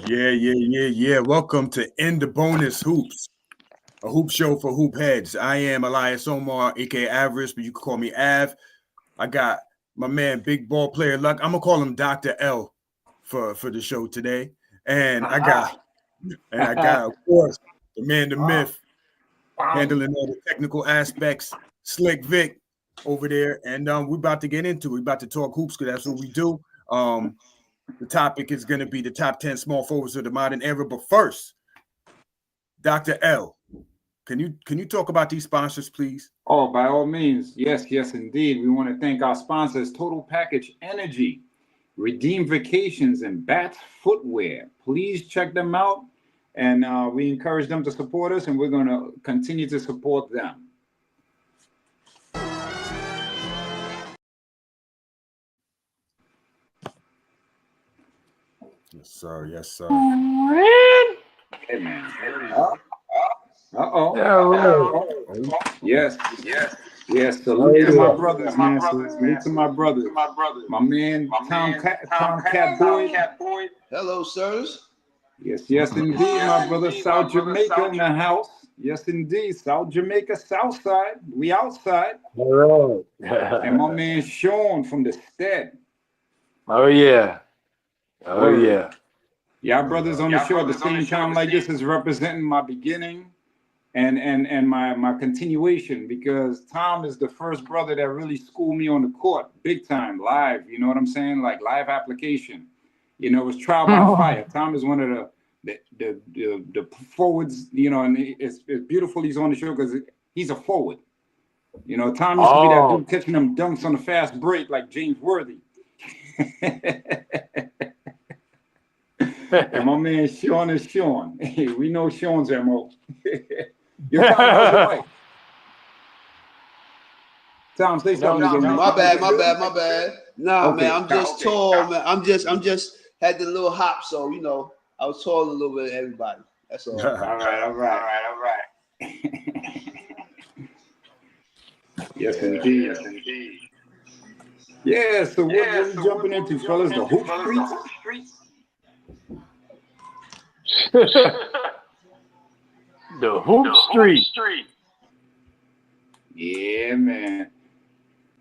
Yeah. Welcome to In the Bonus Hoops, a hoop show for hoop heads. I am Elias Omar, aka Avarice, but you can call me Av. I got my man, big ball player Luck. I'm gonna call him Dr. L for the show today. And I got, of course, the man, the myth, handling all the technical aspects, Slick Vic over there. And we're about to get into it. We're about to talk hoops because that's what we do. The topic is going to be the top 10 small forwards of the modern era. But first, Dr. L, can you talk about these sponsors, please? Oh, by all means. Yes, indeed. We want to thank our sponsors, Total Package Energy, Redeem Vacations, and Bats Footwear. Please check them out. And we encourage them to support us, and we're going to continue to support them. Yes, sir. Hey, man. Yes. Salute to my brothers, man. Salute to my brothers. My man, Tom Cat Boyd. Hello, sirs. Yes, indeed, my brother. South Jamaica in the house. Yes, indeed. South Jamaica, South Side. We outside. All right. And my man Sean from the Stead. Oh, yeah. Y'all brothers on the show at the same time like this is representing my beginning and my continuation, because Tom is the first brother that really schooled me on the court big time, live. You know what I'm saying? Like live application. You know, it was trial by fire. Tom is one of the forwards, you know, and it's beautiful he's on the show because he's a forward. You know, Tom used to be that dude catching them dunks on the fast break like James Worthy. And my man Sean is Sean. Hey, we know Sean's MO. Yo, Tom, how's your mic? Tom, say something again. My bad. Nah, okay, man, I'm just tall, man. I'm just had the little hop, so you know, I was taller a little bit than everybody. That's all. All right. Yes, indeed. Yeah, so what are we jumping into, fellas? The hoop streets? The hoop street. Yeah, man.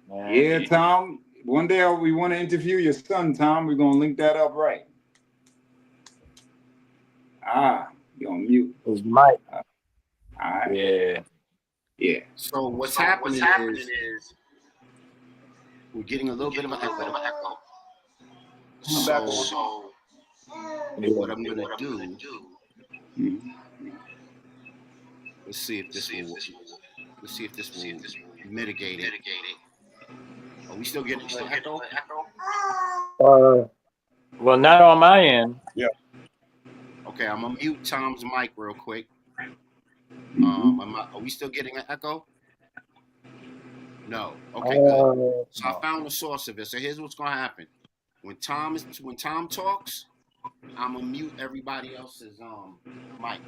Yeah, Tom. One day we want to interview your son, Tom. We're going to link that up right. You're on mute. His mic. All right. Yeah. So what's happening is we're getting a little bit of an echo. So what I'm going to do, let's see if this will mitigate it. Are we still getting an echo? Well, not on my end. Yeah. Okay, I'm gonna mute Tom's mic real quick. Are we still getting an echo? No. Okay, good. So I found the source of it. So here's what's gonna happen. When Tom talks, I'm gonna mute everybody else's mic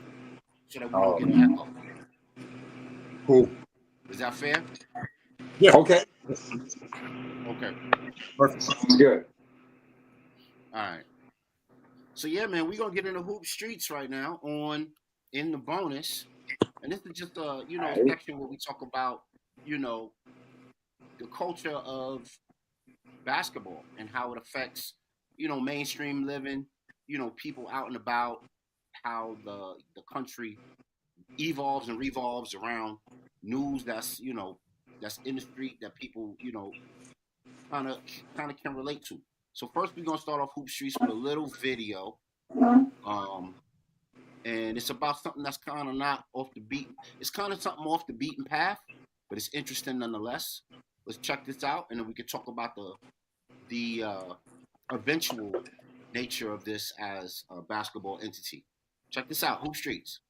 so that we don't get an echo. Cool. Is that fair? Yeah. Okay. Perfect. Good. All right. So yeah, man, we're gonna get into hoop streets right now in the bonus. And this is just a section where we talk about, the culture of basketball and how it affects, mainstream living, people out and about, how the country evolves and revolves around news that's in the street that people, kind of can relate to. So first we're gonna start off hoop streets with a little video. And it's about something that's kind of not off the beat. It's kind of something off the beaten path, but it's interesting nonetheless. Let's check this out, and then we can talk about the eventual nature of this as a basketball entity. Check this out, hoop streets.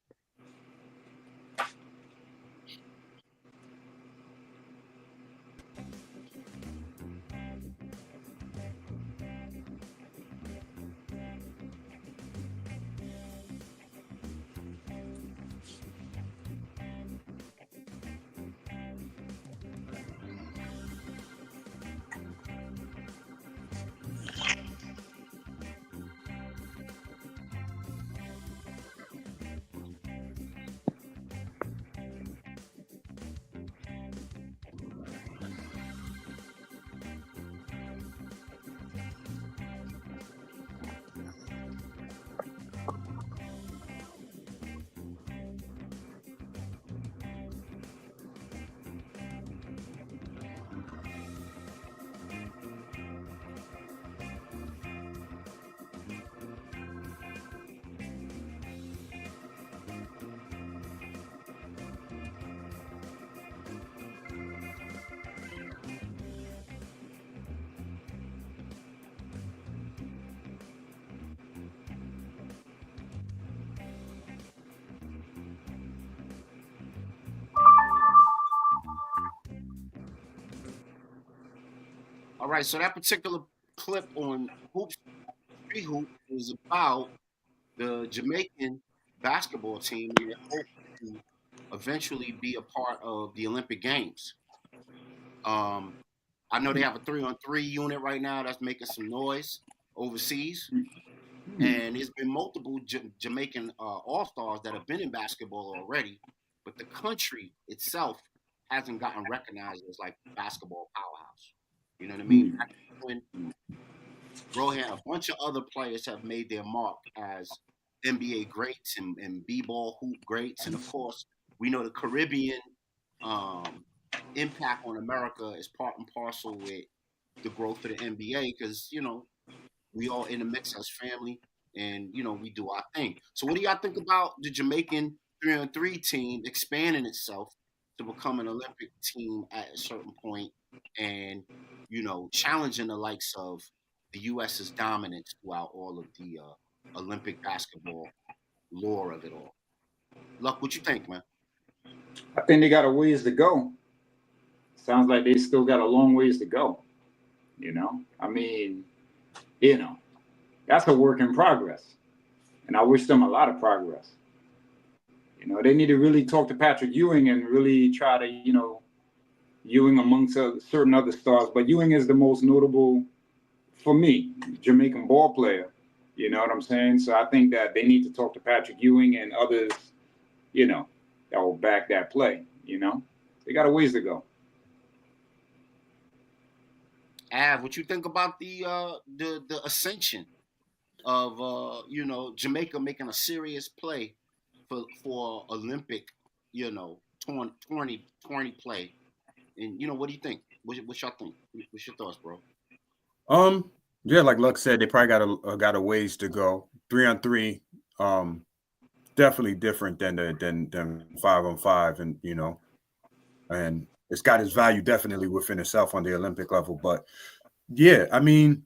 All right, so that particular clip on Street Hoop is about the Jamaican basketball team and their hope to eventually be a part of the Olympic Games. Um, I know they have a 3-on-3 unit right now that's making some noise overseas, and there's been multiple Jamaican All-Stars that have been in basketball already, but the country itself hasn't gotten recognized as like a basketball powerhouse. You know what I mean? When Rohan, a bunch of other players have made their mark as NBA greats and b-ball hoop greats, and of course, we know the Caribbean impact on America is part and parcel with the growth of the NBA because we all in the mix as family, and we do our thing. So, what do y'all think about the Jamaican 3-on-3 team expanding itself to become an Olympic team at a certain point, and challenging the likes of the U.S.'s dominance throughout all of the Olympic basketball lore of it all? Luck, what you think, man? I think they got a ways to go. Sounds like they still got a long ways to go. I mean, that's a work in progress. And I wish them a lot of progress. They need to really talk to Patrick Ewing and really try to, Ewing amongst certain other stars. But Ewing is the most notable, for me, Jamaican ball player. You know what I'm saying? So I think that they need to talk to Patrick Ewing and others, that will back that play. They got a ways to go. Av, what you think about the ascension of Jamaica making a serious play for Olympic 2020 play? And what do you think? What's y'all think? What's your thoughts, bro? Yeah, like Luck said, they probably got a ways to go. 3-on-3, definitely different than 5-on-5, and it's got its value definitely within itself on the Olympic level. But yeah, I mean,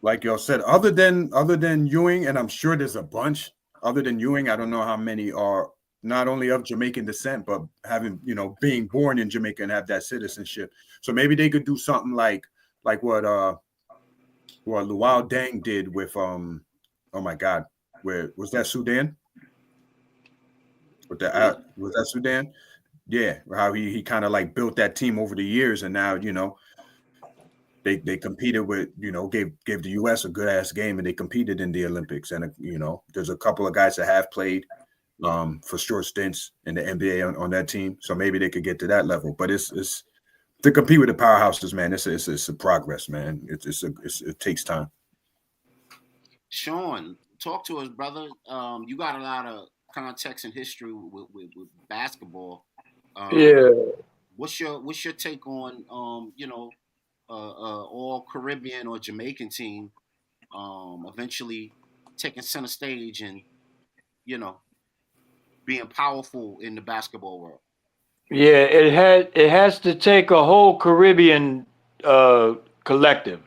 like y'all said, other than Ewing, and I'm sure there's a bunch other than Ewing. I don't know how many are not only of Jamaican descent, but having being born in Jamaica and have that citizenship. So maybe they could do something like what Luau Deng did with oh my God, where was that Sudan? Was that Sudan? Yeah, how he kind of like built that team over the years, and now they competed with gave the U.S. a good ass game, and they competed in the Olympics. And there's a couple of guys that have played for short stints in the NBA on that team, so maybe they could get to that level. But it's to compete with the powerhouses, man. It's a progress, man. It takes time. Sean, talk to us, brother. You got a lot of context and history with basketball. Yeah. What's your take on all Caribbean or Jamaican team eventually taking center stage and being powerful in the basketball world? Yeah, it has to take a whole Caribbean collective.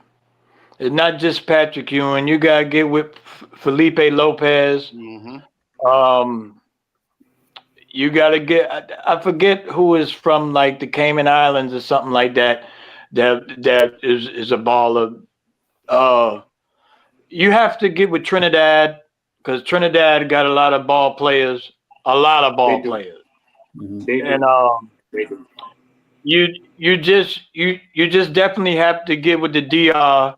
It's not just Patrick Ewing. You gotta get with Felipe Lopez. Mm-hmm. You gotta get. I forget who is from like the Cayman Islands or something like that. That is a baller. You have to get with Trinidad because Trinidad got a lot of ball players. A lot of ball players. And you just definitely have to get with the DR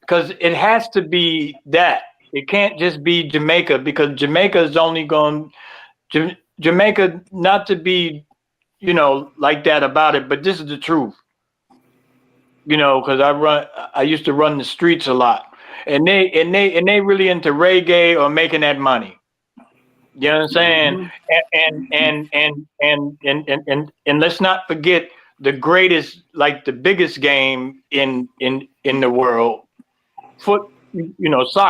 because it has to be that. It can't just be Jamaica because Jamaica is only going Jamaica not to be like that about it, but this is the truth. Because I used to run the streets a lot, and they really into reggae or making that money. You know what I'm saying? And let's not forget the greatest, like the biggest game in the world, soccer. You know what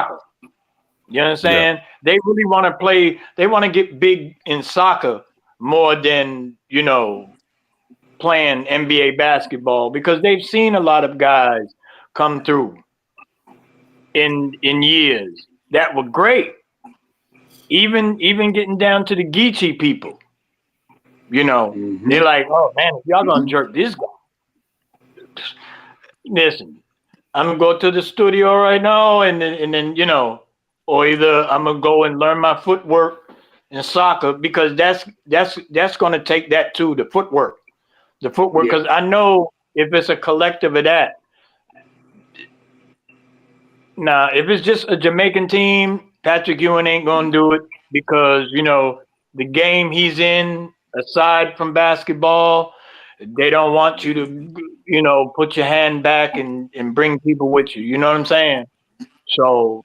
I'm saying? Yeah. They really want to play. They want to get big in soccer more than playing NBA basketball because they've seen a lot of guys come through in years that were great. Even getting down to the Geechee people, they're like, oh man, if y'all gonna jerk this guy, listen, I'm gonna go to the studio right now, and then or either I'm gonna go and learn my footwork in soccer, because that's gonna take that too, the footwork, because I know if it's a collective of that. Now, if it's just a Jamaican team, Patrick Ewing ain't gonna do it, because the game he's in, aside from basketball, they don't want you to put your hand back and bring people with you. You know what I'm saying? So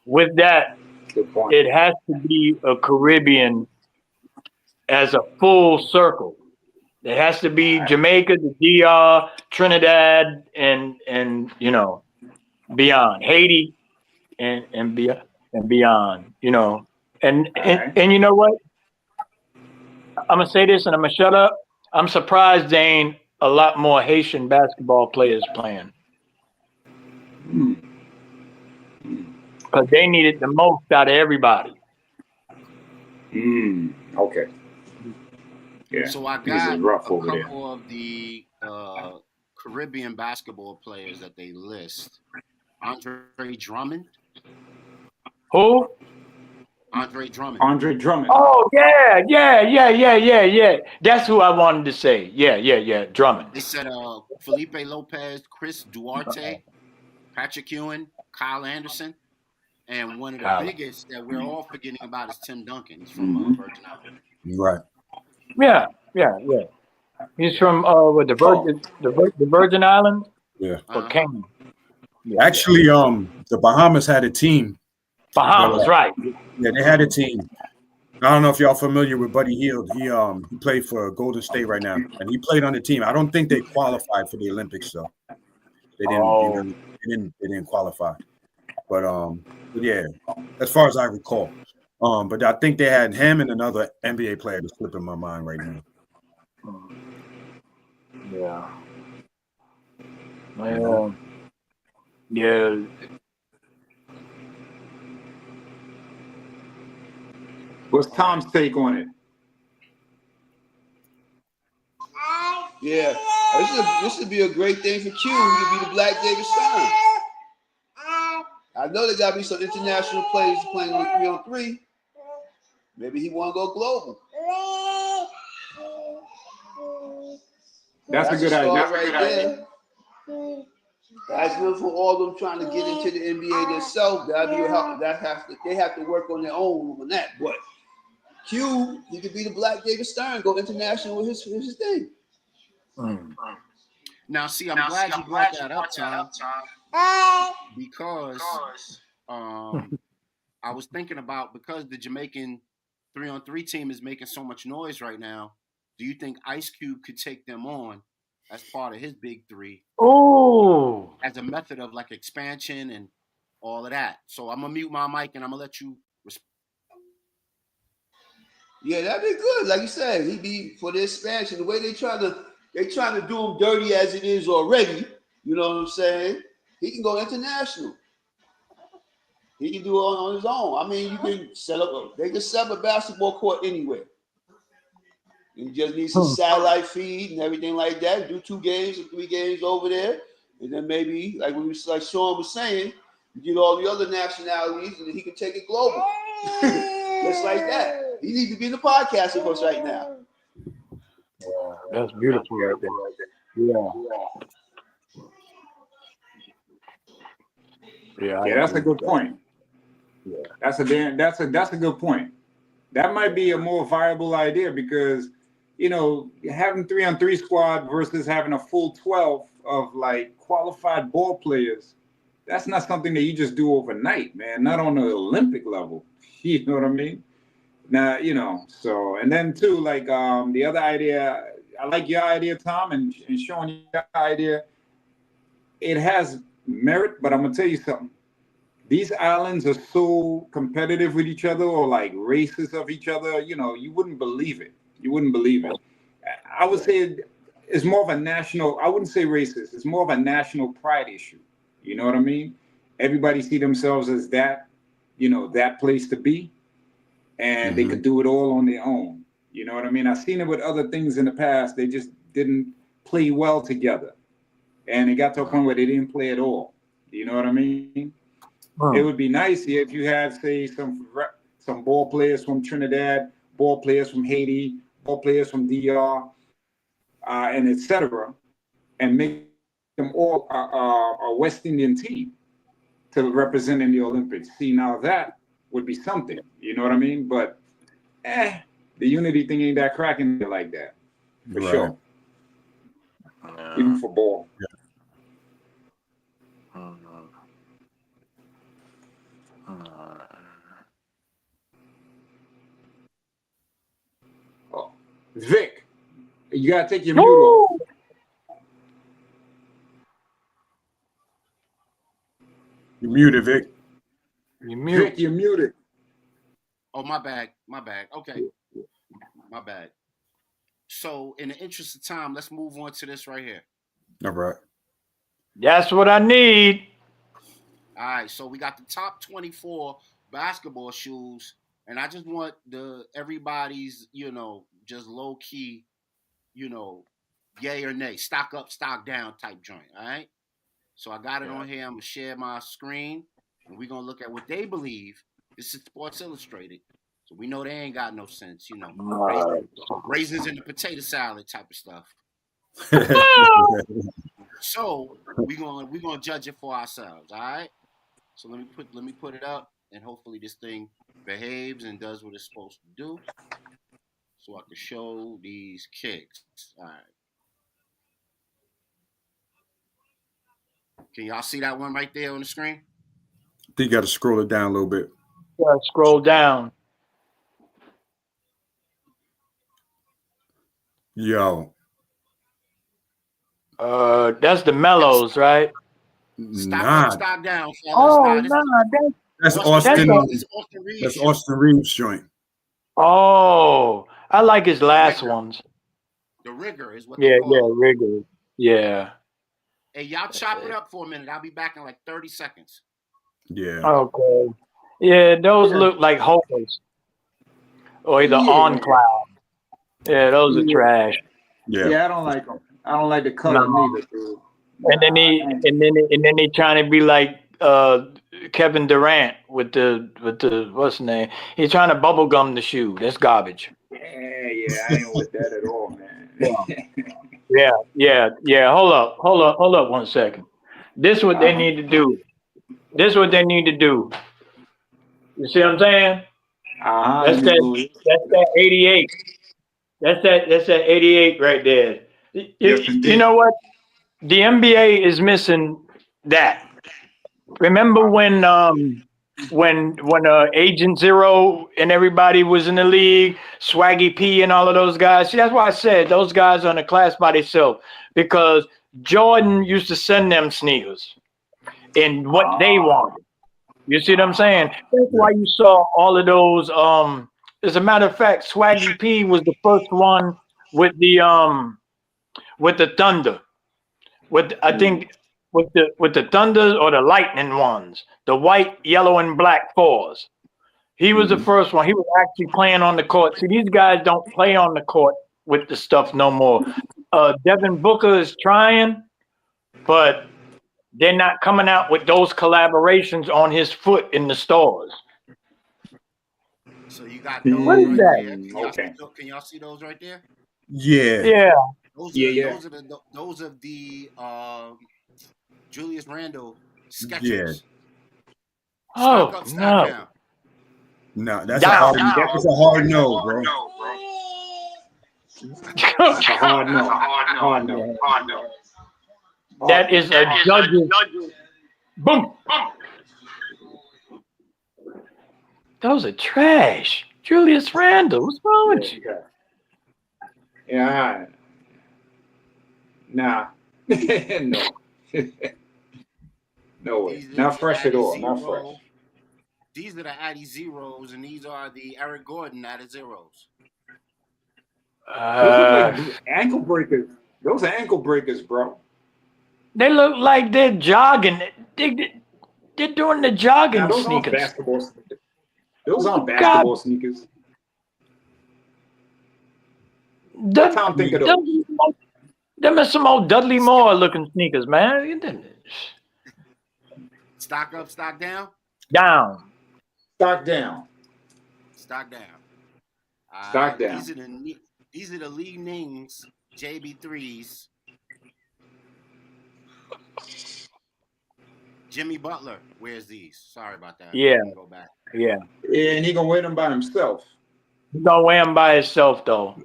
with that, Good point. it has to be a Caribbean as a full circle. It has to be Jamaica, the DR, Trinidad, and beyond, Haiti, and beyond. And you know what? I'm gonna say this, and I'm gonna shut up. I'm surprised there ain't a lot more Haitian basketball players playing, because they need it the most out of everybody. Okay. Yeah. So I This got is rough a over there. couple of the Caribbean basketball players that they list. Andre Drummond. Who? Andre Drummond. Andre Drummond. Oh yeah. That's who I wanted to say. Yeah. Drummond. They said Felipe Lopez, Chris Duarte, Patrick Ewing, Kyle Anderson, and one of the biggest that we're all forgetting about is Tim Duncan. He's from Virgin Islands. Right. Yeah. He's from the Virgin Islands. Yeah. Or Cayman. Yeah. Actually, the Bahamas had a team. Bahamas, right? Yeah, they had a team. I don't know if y'all familiar with Buddy Hield. He played for Golden State right now, and he played on the team. I don't think they qualified for the Olympics, though. They didn't qualify. But yeah, as far as I recall. But I think they had him and another NBA player that's slipping my mind right now. Yeah. Well, yeah. What's Tom's take on it? Yeah, this would be a great thing for Q to be the Black David Stern. I know there got to be some international players playing on 3-on-3. Maybe he want to go global. That's a good idea. Right there. That's good for all of them trying to get into the NBA themselves. That'd be help. They have to work on their own on that. But Q, he could be the Black David Stern, go international with his thing. Now, see, I'm glad you brought that up, Tom, because I was thinking about, because the Jamaican 3-on-3 team is making so much noise right now, do you think Ice Cube could take them on as part of his big three? Oh, as a method of like expansion and all of that. So I'm gonna mute my mic and I'm gonna let you. Yeah, that'd be good. Like you said, he'd be for the expansion. The way they trying to do him dirty as it is already. You know what I'm saying? He can go international. He can do it on his own. I mean, you can they can set up a basketball court anywhere. You just need some satellite feed and everything like that. Do 2 games or 3 games over there. And then maybe, like Sean was saying, you get all the other nationalities and then he can take it global. Just like that. He needs to be in the podcast with us right now. That's beautiful right there. Yeah, that's a good point. Yeah. That's a good point. That might be a more viable idea, because having 3-on-3 squad versus having a full 12 of like qualified ball players, that's not something that you just do overnight, man. Not on the Olympic level. You know what I mean? Now, so, and then too, like the other idea, I like your idea, Tom, and Sean, your idea. It has merit, but I'm gonna tell you something. These islands are so competitive with each other, or like racist of each other. You wouldn't believe it. You wouldn't believe it. I would say it's more of a national, I wouldn't say racist. It's more of a national pride issue. You know what I mean? Everybody see themselves as that place to be, and they could do it all on their own. You know what I mean? I've seen it with other things in the past. They just didn't play well together. and it got to a point where they didn't play at all. You know what I mean? It would be nice if you had, say, some ball players from Trinidad, ball players from Haiti, ball players from DR, and etc., and make them all a West Indian team to represent in the Olympics. See, now that would be something. You know what I mean? But the unity thing ain't that cracking like that, for sure. Even for ball. Oh, Vic, you gotta take your mute off. You muted, Vic. Vic, you're muted. Oh, my bad. Okay, my bad. So, in the interest of time, let's move on to this right here. All right. That's what I need. All right, so we got the top 24 basketball shoes, and I just want everybody's, just low key, yay or nay, stock up, stock down type joint. All right. So I got it on here. I'm gonna share my screen, and we're gonna look at what they believe. This is Sports Illustrated, so we know they ain't got no sense, raisins in the potato salad type of stuff. So we're gonna judge it for ourselves. All right. So let me put it up, and hopefully this thing behaves and does what it's supposed to do, so I can show these kicks. All right. Can y'all see that one right there on the screen? I think you got to scroll it down a little bit. Yeah, scroll down. Yo. That's the Mellows, right? Stock down. Oh, that's Austin. That's Austin Reeves' joint. Oh, I like his last ones. The Rigger is what they call it. Rigger. Yeah. Hey, y'all chop it up for a minute. I'll be back in like 30 seconds. Yeah. Okay. Yeah, those look like hopeless. Or either on cloud. Yeah, those are trash. Yeah, I don't like them. I don't like the color neither, dude. And then he trying to be like Kevin Durant with the what's the name? He's trying to bubblegum the shoe. That's garbage. Yeah, I ain't with that at all, man. Yeah. Hold up 1 second. This is what they need to do. You see what I'm saying? That's that 88. That's that 88 right there. You know what? The NBA is missing that. Remember when Agent Zero and everybody was in the league, Swaggy P and all of those guys? See, that's why I said those guys are in a class by themselves, because Jordan used to send them sneakers in what they wanted. You see what I'm saying? That's why you saw all of those. As a matter of fact, Swaggy P was the first one with the Thunder. I think with the Thunders or the Lightning ones, the white, yellow, and black 4s. He was the first one. He was actually playing on the court. See, these guys don't play on the court with the stuff no more. Devin Booker is trying, but they're not coming out with those collaborations on his foot in the stores. So you got those what is that? There. Can y'all see those right there? Yeah. Those are the Julius Randle sketches. Yeah. Oh no. No, that's a hard no, bro. That's a hard no. That is a judge's. Boom. Those are trash. Julius Randle, what's wrong with you? Yeah. Nah. No. No way. Not fresh at all. Not fresh. These are the Addy Zeros, and these are the Eric Gordon Addy Zeros. Those are like ankle breakers. Those are ankle breakers, bro. They look like they're jogging. They're doing the jogging those sneakers. Aren't basketball sneakers. Those aren't basketball sneakers. That's how I'm thinking of those. Them are some old Dudley Moore looking sneakers, man. Stock up, stock down. Down. Stock down. Stock down. Stock down. These are the league names. JB3s. Jimmy Butler wears these. Sorry about that. Yeah. Go back. Yeah. Yeah, and he gonna wear them by himself. He's gonna wear them by himself though.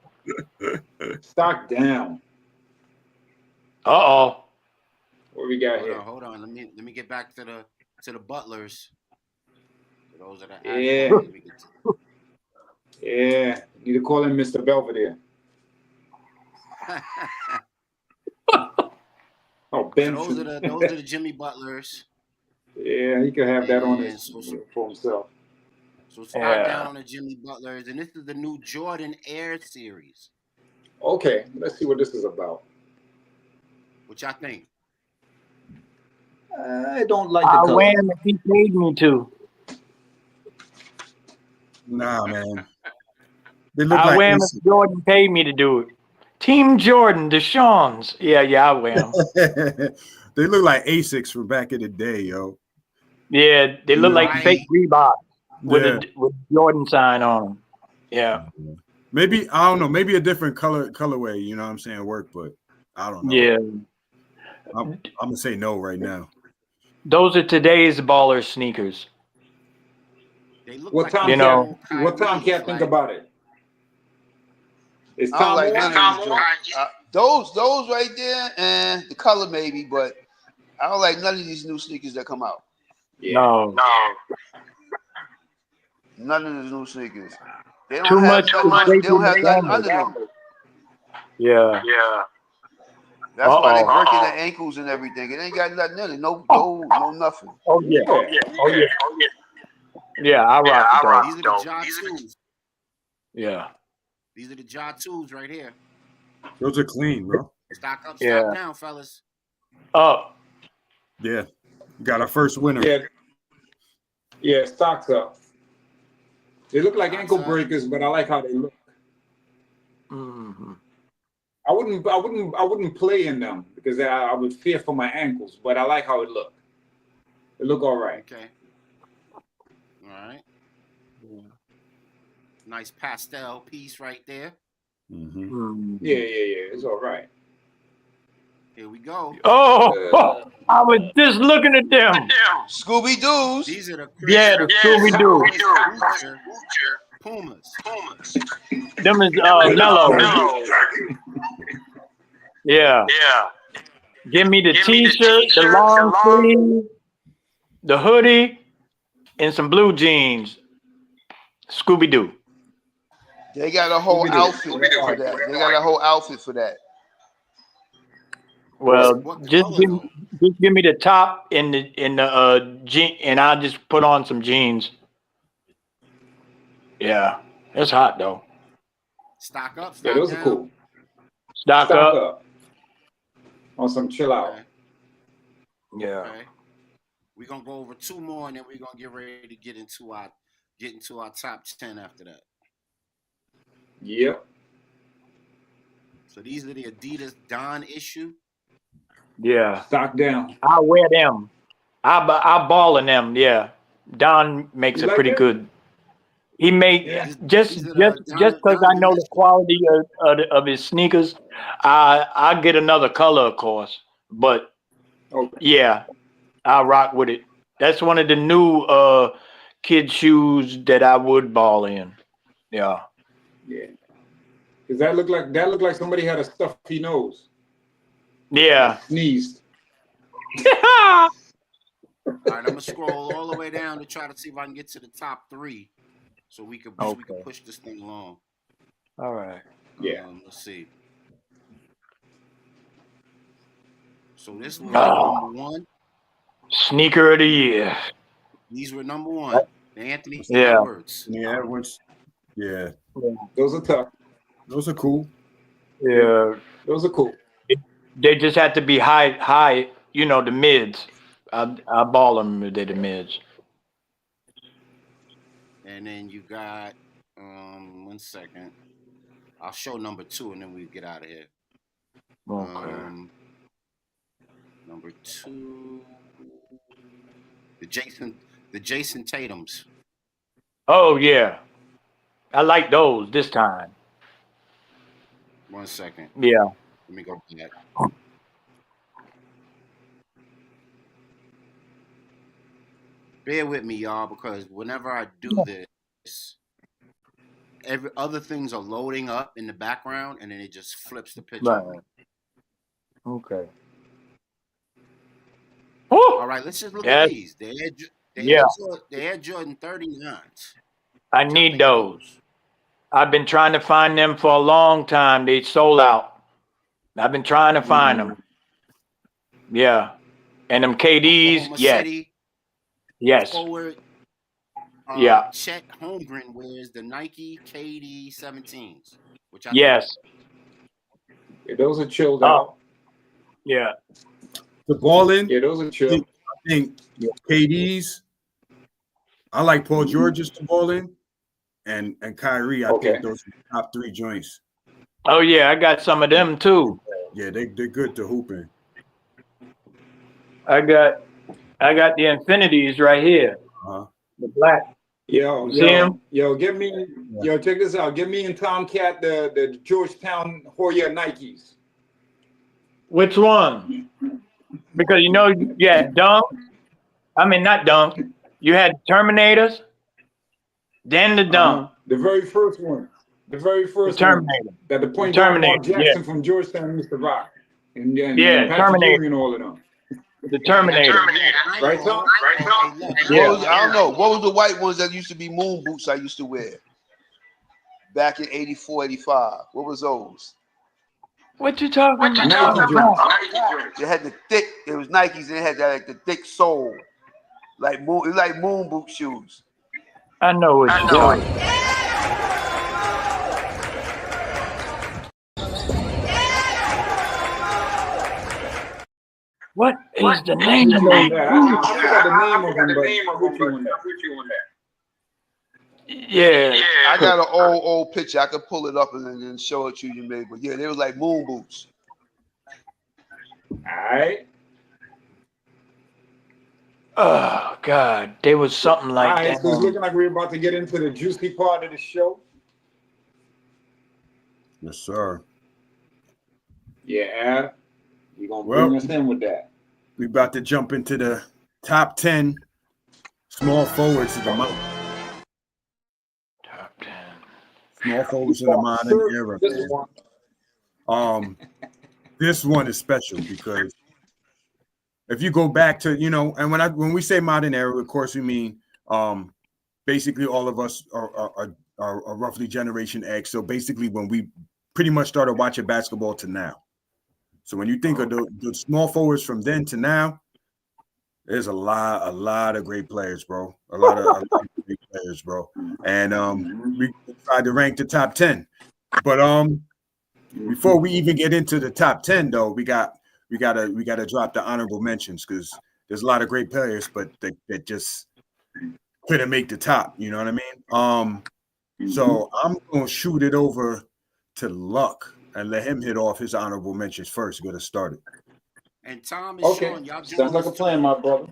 Stock down. Uh-oh. What we got Hold here? on, hold on. Let me get back to the Butlers. Those are the Yeah. actual ones we get to. Yeah. Need to call him Mr. Belvedere. Oh, Ben. So those are the Jimmy Butlers. Yeah, he could have that on his And for himself. So start down on the Jimmy Butlers, and this is the new Jordan Air series. Okay, let's see what this is about. What y'all think? I don't like the I color. wear them if he paid me to. Nah, man. They look I like wear them if Jordan paid me to do it. Team Jordan, Deshaun's. Yeah, I wear them. they look like Asics from back in the day, yo. Yeah, they look like Right. fake Reebok with Yeah. with Jordan sign on them. Yeah. Maybe I don't know. Maybe a different colorway. You know what I'm saying? Work, but I don't know. Yeah. I'm gonna say no right now. Those are today's baller sneakers. They look What like time? You know, what time Kyrie's, can't think about it? It's I don't Tom like Moore? none of these joints. Those right there, and the color maybe, but I don't like none of these new sneakers that come out. Yeah. no. None of the new sneakers. They don't Too have much nothing. They don't have nothing gambling. under them. Yeah. That's why they Uh-oh. breaking their ankles and everything. It ain't got nothing in it. No gold, no nothing. Oh yeah. Oh yeah. Yeah, I rock These are the Ja 2s. Yeah. These are the Ja 2s right here. Those are clean, bro. Stock up, Yeah. stock down, fellas. Up. Yeah. Got our first winner. Yeah. Yeah, stocks up. They look like Stocks ankle up. breakers, but I like how they look. Mm-hmm. I wouldn't play in them because I would fear for my ankles, but I like how it look. It look all right. Okay. All right. Nice pastel piece right there. Mm-hmm. Yeah. It's all right. Here we go. Oh, I was just looking at them. Scooby Doo's. These are the Yeah, the Scooby Doo. Pumas. Them is mellow. Yeah. Give me the t-shirt, the long sleeve, the hoodie, and some blue jeans. Scooby Doo. They got a whole Scooby-Doo. outfit for that. They got a whole outfit for that. Well, What just color, give me the top and the jean, and I'll just put on some jeans. Yeah, it's hot though. Stock up, stock Yeah, those down. are cool. Stock up. On some chill out. Okay. Yeah. Okay. We're gonna go over two more, and then we're gonna get ready to get into our top 10 after that. Yep. So these are the Adidas Don issue. Yeah. Stock down. I wear them. I ball in them. Yeah. Don makes You it like pretty it? good. He made just These are because Don I know the Dimension. quality of his sneakers. I get another color, of course, but Okay. yeah, I rock with it. That's one of the new kid shoes that I would ball in. Yeah. Yeah. Does that look like somebody had a stuffy nose? Yeah. Sneezed. All right, I'm gonna scroll all the way down to try to see if I can get to the top 3, so we can push this thing along. All right. Yeah. Let's see. So this was number 1. Sneaker of the year. These were number 1. The Anthony Yeah. Edwards. Yeah, which Those are tough. those are cool. Yeah. Those are cool. They just had to be high. You know, the mids. I ball them. They're the mids. And then you got 1 second. I'll show number 2 and then we get out of here. Okay. Number 2, the Jason Tatums. Oh yeah, I like those this time. 1 second. Yeah. Let me go back. Bear with me, y'all, because whenever I do this, every other things are loading up in the background, and then it just flips the picture on me. Right. Okay. All right, let's just look at these. The Air Jordan 39s. I need those. I've been trying to find them for a long time. They sold out. I've been trying to find them. Yeah. And them KDs, Oklahoma yes. City. Yes. Forward. Yeah. Chet Holmgren wears the Nike KD 17s, which I Yes. Yeah, those are chilled out. Yeah. The balling. Yeah, those are chill. I think KD's. I like Paul George's to ball in, and Kyrie. I think those are top 3 joints. Oh yeah, I got some of them too. Yeah, they're good to hooping. I got the Infinities right here. The black. Yo, you see him? Give me, check this out. Give me and Tomcat the Georgetown Hoya Nikes. Which one? Because you had Dunk. I mean, not Dunk. You had Terminators. Then the Dunk. The very first one. The very first Terminator. one. That the point guard Mark Jackson yeah. from Georgetown used to rock. And Terminator. And all of them. The Terminator. Right, Tom? Yeah. I don't know. What was the white ones that used to be moon boots I used to wear back in 84, 85? What was those? What you talking about? Nike joints. They had the thick, it was Nikes and they had that like the thick sole. Like moon boot shoes. I know what you're doing. What is the name of them? I forgot the name of them, but put you on that. Yeah. I got an old picture. I could pull it up and then show it to you maybe. But yeah, they were like moon boots. All right. Oh God, there was something like that. So it's looking like we're about to get into the juicy part of the show. Yes, sir. Yeah. You're gonna bring us in with that. We about to jump into the top 10 small forwards of the month. Top 10. Small forwards in the modern era. This one is special because if you go back to, and when we say modern era, of course we mean basically all of us are roughly Generation X. So basically when we pretty much started watching basketball to now. So when you think of the small forwards from then to now, there's a lot of great players, bro. A lot of great players, bro. And we tried to rank the top 10. But before we even get into the top 10, though, we gotta drop the honorable mentions because there's a lot of great players, but that just couldn't make the top. You know what I mean? So I'm gonna shoot it over to Luck and let him hit off his honorable mentions first. Get us started. And Tom is showing y'all. Sounds like a plan, my brother.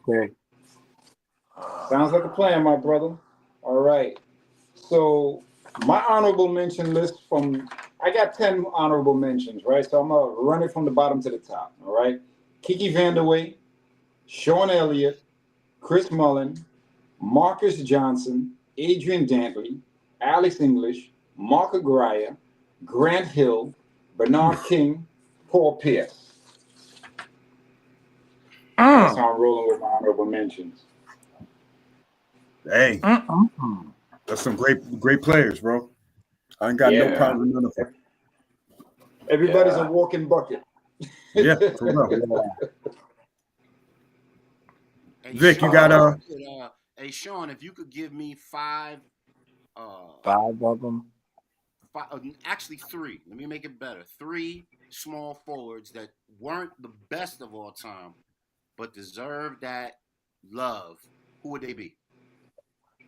Okay. Sounds like a plan, my brother. All right. So my honorable mention list I got 10 honorable mentions, right? So I'm gonna run it from the bottom to the top. All right. Kiki Vandeweghe, Sean Elliott, Chris Mullin, Marcus Johnson, Adrian Dantley, Alex English, Mark Agraya, Grant Hill, Bernard King, Paul Pierce. That's how I'm rolling with my honorable mentions. Hey, that's some great players, bro. I ain't got no problem with none of them. Everybody's a walking bucket. Yeah, for real. Hey, Vic, Sean, you got hey Sean, if you could give me 5 of them. Actually 3. Let me make it better. 3 small forwards that weren't the best of all time, but deserve that love. Who would they be?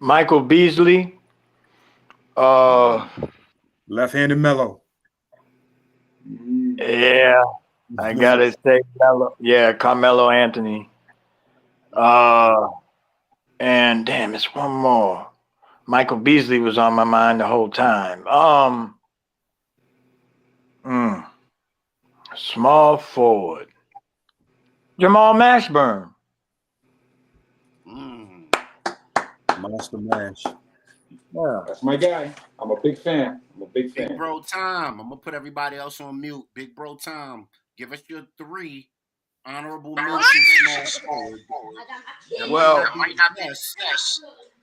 Michael Beasley. Left-handed Mello. Yeah, I gotta say, Carmelo Anthony. And damn, it's one more. Michael Beasley was on my mind the whole time. Small forward. Jamal Mashburn. Monster Mash. Yeah, that's my guy. I'm a big fan. Big bro Tom. I'm gonna put everybody else on mute. Big bro Tom, give us your 3 honorable mentions. Small forward. Well,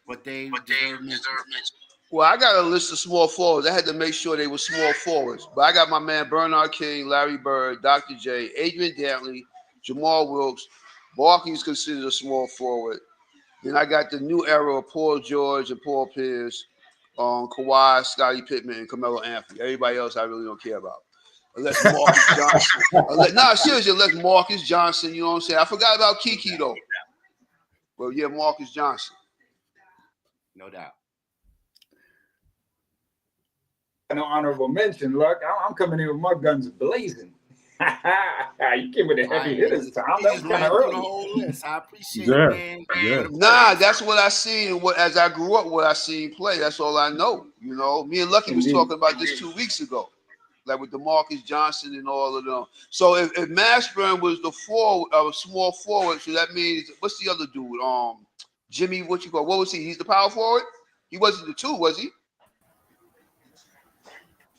but they deserve mention. Well, I got a list of small forwards. I had to make sure they were small forwards. But I got my man Bernard King, Larry Bird, Dr. J, Adrian Dantley, Jamal Wilkes. Barkley's considered a small forward. Then I got the new era of Paul George and Paul Pierce, Kawhi, Scottie Pippen, and Carmelo Anthony. Everybody else I really don't care about. Unless Marcus Johnson. Seriously, unless Marcus Johnson, you know what I'm saying? I forgot about Kiki, though. Well, yeah, Marcus Johnson. No doubt. No honorable mention. Look, I'm coming in with my guns blazing. You came with the heavy hitters, Tom. That was kind of early. The whole list. I appreciate it, man. Yeah. Nah, that's what I seen. As I grew up, what I seen play. That's all I know. You know, me and Lucky was talking about this 2 weeks ago, like with DeMarcus Johnson and all of them. So if Mashburn was the forward, small forward, so that means what's the other dude? Jimmy, what was he? He's the power forward. He wasn't the 2, was he?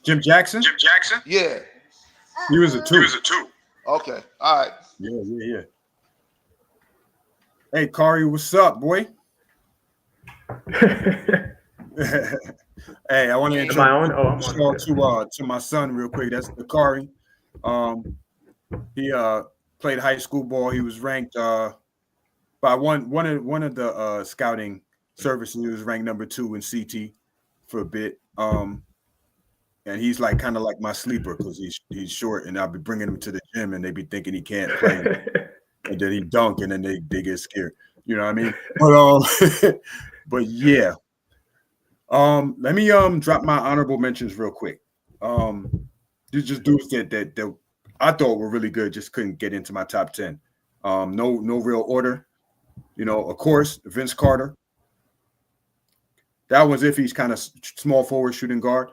Jim Jackson? Yeah. He was a 2. Okay. All right. Yeah. Hey, Kari, what's up, boy? Hey, I want to introduce to my son real quick. That's the Kari. He played high school ball. He was ranked by one of the scouting services. He was ranked number 2 in CT for a bit. And he's like kind of like my sleeper because he's short, and I'll be bringing him to the gym, and they be thinking he can't play, and then he dunk, and then they get scared. You know what I mean? But but yeah. Let me drop my honorable mentions real quick. These just dudes that I thought were really good, just couldn't get into my top 10. No real order. You know, of course, Vince Carter. That one's if he's kind of small forward, shooting guard.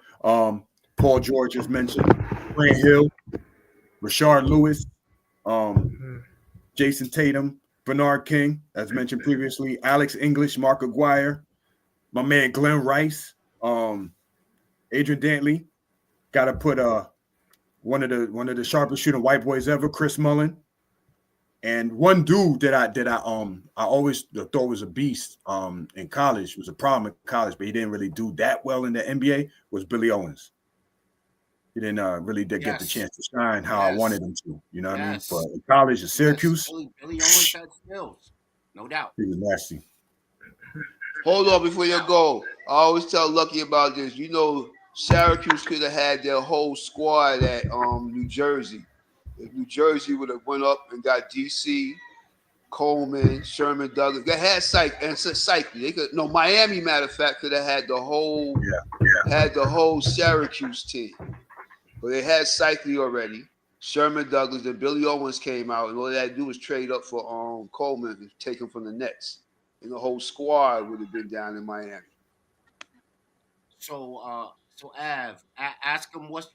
Paul George is mentioned, Grant Hill, Rashard Lewis, Jason Tatum, Bernard King, as mentioned previously, Alex English, Mark Aguirre, my man Glenn Rice, Adrian Dantley. Got to put one of the sharpest shooting white boys ever, Chris Mullin, and one dude that I always thought was a beast in college, was a problem in college, but he didn't really do that well in the NBA, was Billy Owens. He didn't really get the chance to shine how I wanted him to. You know what I mean? But in college at Syracuse, Billy Owens had skills, no doubt. He was nasty. Hold on before you go. I always tell Lucky about this. You know, Syracuse could have had their whole squad at New Jersey. If New Jersey would have went up and got DC, Coleman, Sherman Douglas, they had Cycli. They could Miami, matter of fact, could have had the whole Syracuse team. But they had Cycli already. Sherman Douglas and Billy Owens came out, and all they had to do was trade up for Coleman and take him from the Nets. And the whole squad would have been down in Miami. So Av, ask him what's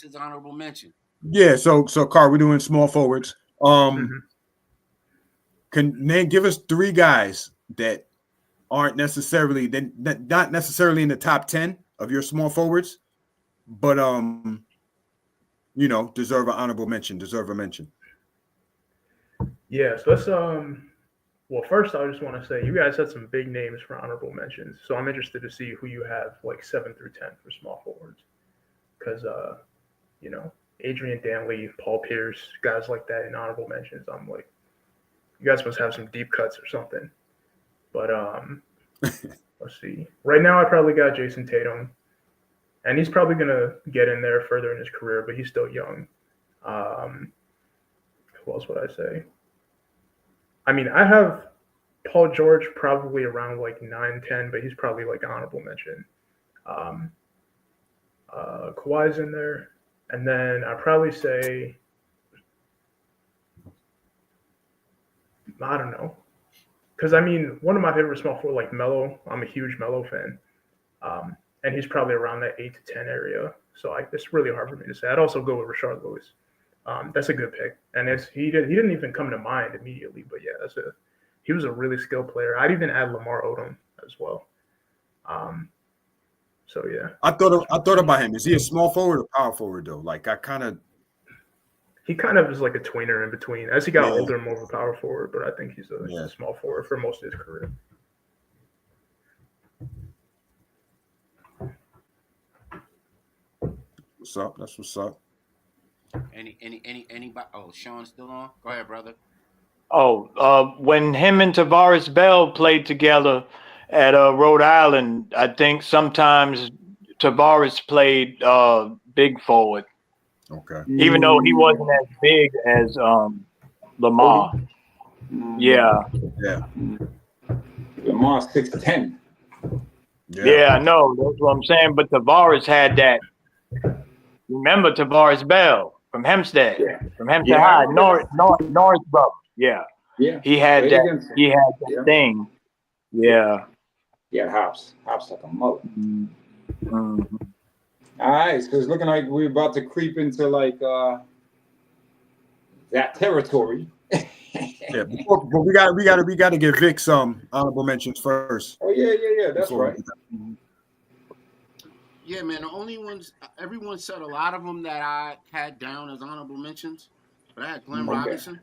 his honorable mention. Yeah, so Carl, we're doing small forwards. Can give us 3 guys that aren't necessarily not necessarily in the top 10 of your small forwards, but you know, deserve an honorable mention, deserve a mention. Yeah, so let's well, first I just want to say you guys had some big names for honorable mentions, so I'm interested to see who you have like 7 through 10 for small forwards, because you know, Adrian Dantley, Paul Pierce, guys like that in honorable mentions. I'm like, you guys must have some deep cuts or something. But let's see. Right now, I probably got Jason Tatum, and he's probably gonna get in there further in his career, but he's still young. Who else would I say? I mean, I have Paul George probably around like 9, 10, but he's probably like honorable mention. Kawhi's in there. And then I'd probably say, I don't know. Because, I mean, one of my favorite small forward, like Melo, I'm a huge Melo fan. And he's probably around that 8 to 10 area. So it's really hard for me to say. I'd also go with Rashard Lewis. That's a good pick. And he didn't even come to mind immediately. But, yeah, he was a really skilled player. I'd even add Lamar Odom as well. So, yeah. I thought about him. Is he a small forward or power forward, though? Like, He kind of is like a tweener in between. As he got older, more of a power forward, but I think he's a small forward for most of his career. What's up? That's what's up. Anybody? Oh, Sean's still on? Go ahead, brother. Oh, when him and Tavares Bell played together at Rhode Island, I think sometimes Tavares played big forward. Okay. Even though he wasn't as big as Lamar. Yeah. Yeah. Lamar's 6'10". Yeah, I know. That's what I'm saying. But Tavares had that. Remember Tavares Bell from Hempstead, from Hempstead High, Norrisboro. Yeah. He had that. He had that thing. Yeah. Yeah, hops like a mullet. Mm-hmm. All right, so it's looking like we're about to creep into like that territory. Yeah, but we got to give Vic some honorable mentions first. Oh yeah, that's right. Yeah, man. The only ones everyone said a lot of them that I had down as honorable mentions, but I had Glenn Robinson.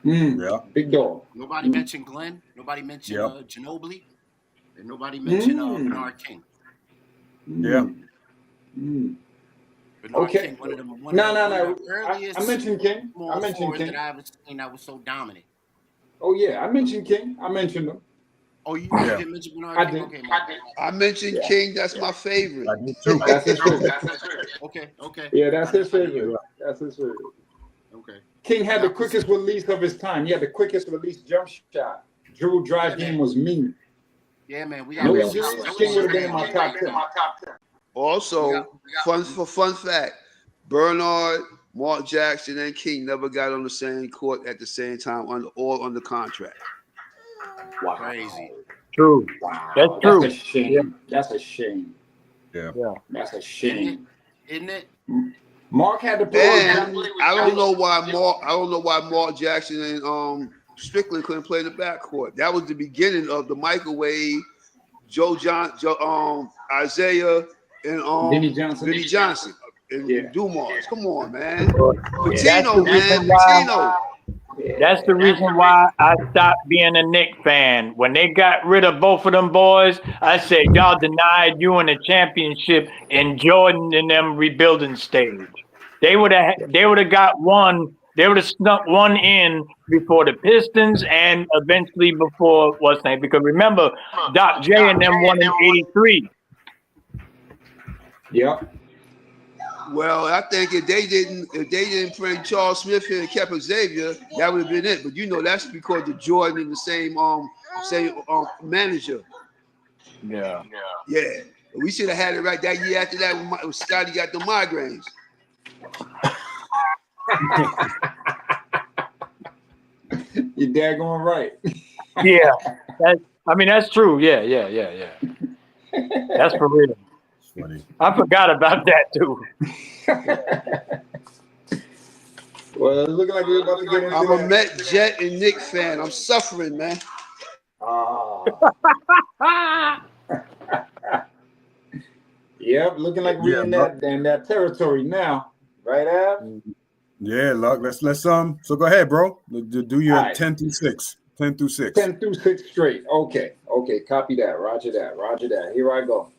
Yeah, big dog. Nobody mentioned Glenn. Nobody mentioned Ginobili, and nobody mentioned Bernard King. Yeah. Bernard King, one of the earliest. I mentioned King. I mentioned King. That I ever seen that was so dominant. Oh yeah, I mentioned King. I mentioned him. Oh, you didn't mention Bernard King? Okay, I mentioned King. That's my favorite. I did too. That's his favorite. Okay. Yeah, that's his favorite. That's his favorite. Okay. King had the quickest release of his time. He had the quickest release jump shot. Dribble drive game was mean. Yeah, man. We got King would have been in my top 10. Also, fun fact, Bernard, Mark Jackson, and King never got on the same court at the same time, all under contract. Wow. Crazy. True. Wow. That's true. That's a shame. Yeah. That's a shame. Yeah. That's a shame. Isn't it? Mark had to play. And I don't know why Mark Jackson and Strickland couldn't play in the backcourt. That was the beginning of the microwave. Isaiah and Vinny Johnson and Dumas. Come on, man. Patino, man. Patino. That's the reason why I stopped being a Knicks fan. When they got rid of both of them boys, I said, y'all denied you in the championship and Jordan in them rebuilding stage. They would have got one. They would have snuck one in before the Pistons and eventually before what's name. Because remember, Doc J and them won in '83. Yep. Well, I think if they didn't bring Charles Smith here and kept Xavier, that would have been it. But that's because of Jordan and the same manager. Yeah. We should have had it right that year after that when Scotty got the migraines. You're daggone right. Yeah. That's true. Yeah. That's for real. Funny. I forgot about that too. Well, it's looking like we're about to get into I'm a Met, Jet, and Knicks fan. I'm suffering, man. Yep, looking like we're in that territory now, right, Ab? Yeah, Luck. Let's so go ahead, bro. Do your right. 10 through 6. 10 through 6. 10 through 6 straight. Okay. Copy that. Roger that. Here I go.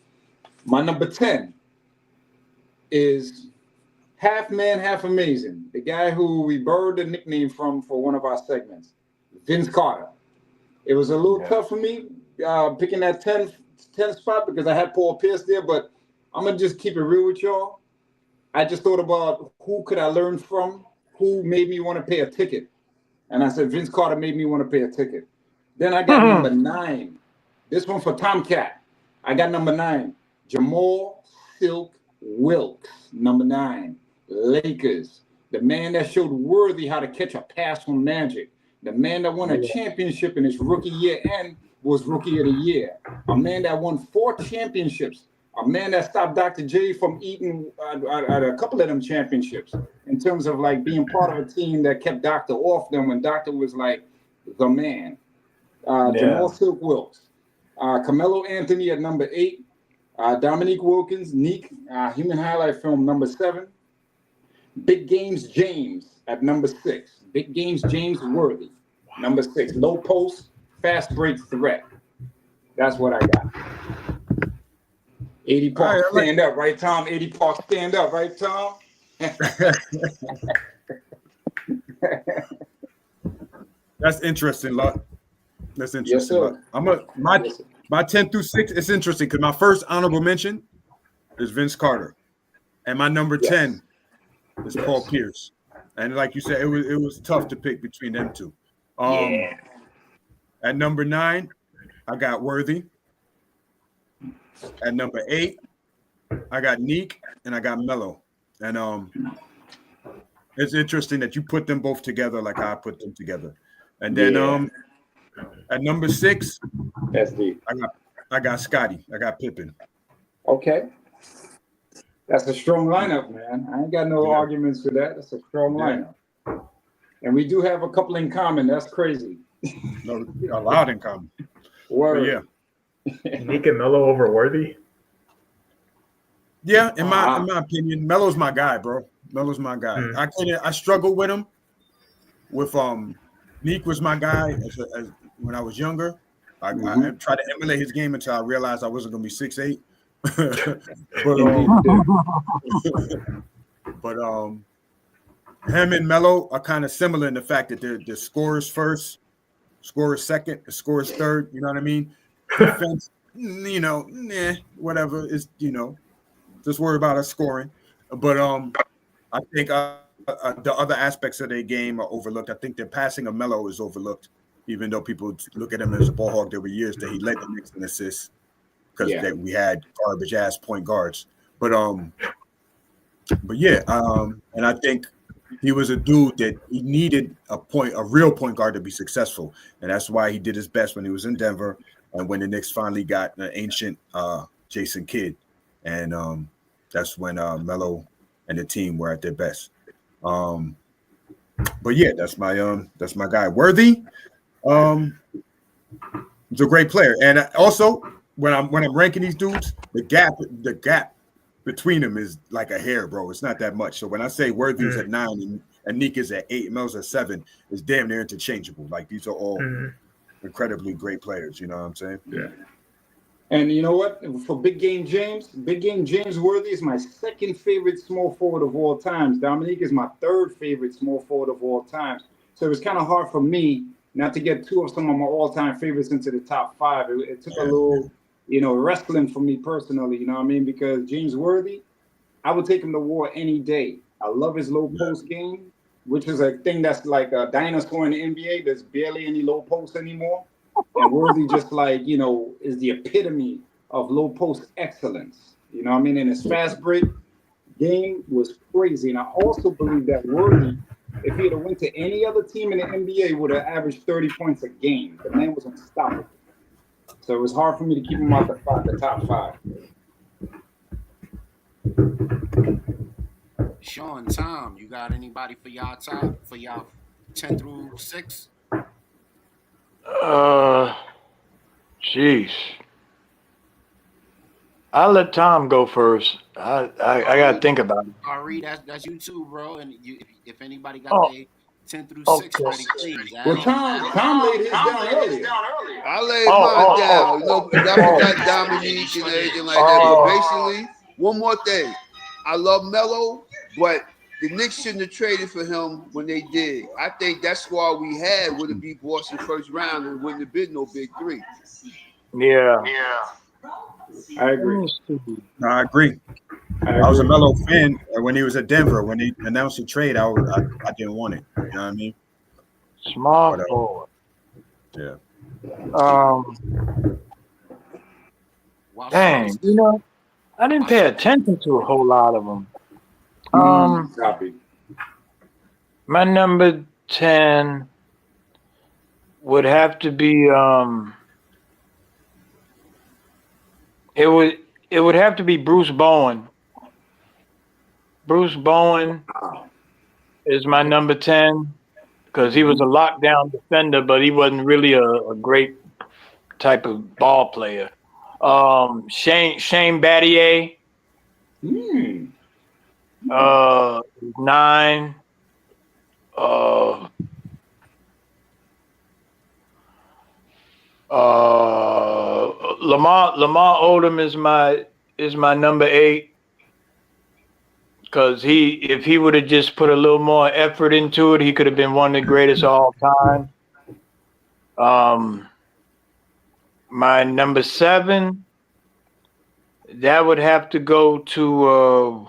My number 10 is half man, half amazing. The guy who we borrowed the nickname from for one of our segments, Vince Carter. It was a little tough for me picking that 10 spot because I had Paul Pierce there, but I'm going to just keep it real with y'all. I just thought about who could I learn from, who made me want to pay a ticket. And I said, Vince Carter made me want to pay a ticket. Then I got number 9. This one for Tomcat. I got number 9. Jamal Silk Wilkes, number 9, Lakers. The man that showed Worthy how to catch a pass from Magic. The man that won a championship in his rookie year and was Rookie of the Year. A man that won 4 championships. A man that stopped Dr. J from eating at a couple of them championships in terms of like being part of a team that kept Dr. off them when Dr. was like the man. Jamal Silk Wilkes. Carmelo Anthony at number 8. Dominique Wilkins, Neek, Human Highlight Film, number 7. Big Games James at number 6. Big Games James Worthy, number 6. Low post, fast break threat. That's what I got. 80 Park, stand up, right, Tom? 80 Park, stand up, right, Tom? That's interesting, Luck. That's interesting. Yes, sir. Luck. My 10 through 6, it's interesting because my first honorable mention is Vince Carter. And my number 10 is Paul Pierce. And like you said, it was tough to pick between them two. At number 9, I got Worthy. At number 8, I got Neek and I got Melo. And it's interesting that you put them both together like I put them together. And then at number 6, that's deep. I got Scotty. I got Pippen. Okay. That's a strong lineup, man. I ain't got no arguments with that. That's a strong lineup. And we do have a couple in common. That's crazy. No, a lot in common. Word. Nick and Melo over Worthy? Yeah, in my opinion, Melo's my guy, bro. Melo's my guy. I struggled with him. With Neek was my guy as when I was younger. I tried to emulate his game until I realized I wasn't going to be 6'8". but him and Melo are kind of similar in the fact that they're scorers first, scorers second, scorers third. You know what I mean? Defense, whatever. Is just worry about us scoring. But I think the other aspects of their game are overlooked. I think their passing of Melo is overlooked, even though people look at him as a ball hog. There were years that he led the Knicks in assists because we had garbage ass point guards. But yeah, and I think he was a dude that he needed a real point guard to be successful, and that's why he did his best when he was in Denver and when the Knicks finally got an ancient Jason Kidd, and that's when Melo and the team were at their best. But yeah, that's my guy. Worthy, he's a great player, and also when I'm ranking these dudes, the gap between them is like a hair, bro. It's not that much. So when I say Worthy's at 9 and Neek is at 8, Melo's at 7, it's damn near interchangeable. Like these are all incredibly great players. You know what I'm saying? Yeah. And you know what? For Big Game James Worthy is my second favorite small forward of all times. Dominique is my third favorite small forward of all times. So it was kind of hard for me not to get two of some of my all-time favorites into the top 5. It took a little, wrestling for me personally. You know what I mean? Because James Worthy, I would take him to war any day. I love his low post game, which is a thing that's like a dinosaur in the NBA. There's barely any low posts anymore. And Worthy just is the epitome of low post excellence. You know what I mean? And his fast break game was crazy. And I also believe that Worthy, if he had went to any other team in the NBA, would have averaged 30 points a game. The man was unstoppable. So it was hard for me to keep him out the top 5. Sean, Tom, you got anybody for y'all 10 through 6? Jeez. I'll let Tom go first. I gotta think about it. Ari, that's you too, bro. And if anybody got their 10 through 6 ready, please. Well, Tom laid his down earlier. I laid mine down. I forgot Dominique and everything like that. But basically, one more thing. I love Melo, but the Knicks shouldn't have traded for him when they did. I think that squad we had would have beat Boston first round and wouldn't have been no big 3. Yeah. I agree. No, I agree. I was a Melo fan when he was at Denver. When he announced the trade, I didn't want it. You know what I mean? Small forward. Yeah. Dang, I didn't pay attention to a whole lot of them. Copy. My number 10 would have to be it would have to be Bruce Bowen. Bruce Bowen is my number 10 because he was a lockdown defender, but he wasn't really a great type of ball player. Shane Battier, 9. Lamar Odom is my number 8 because if he would have just put a little more effort into it, he could have been one of the greatest of all time. My number 7, that would have to go to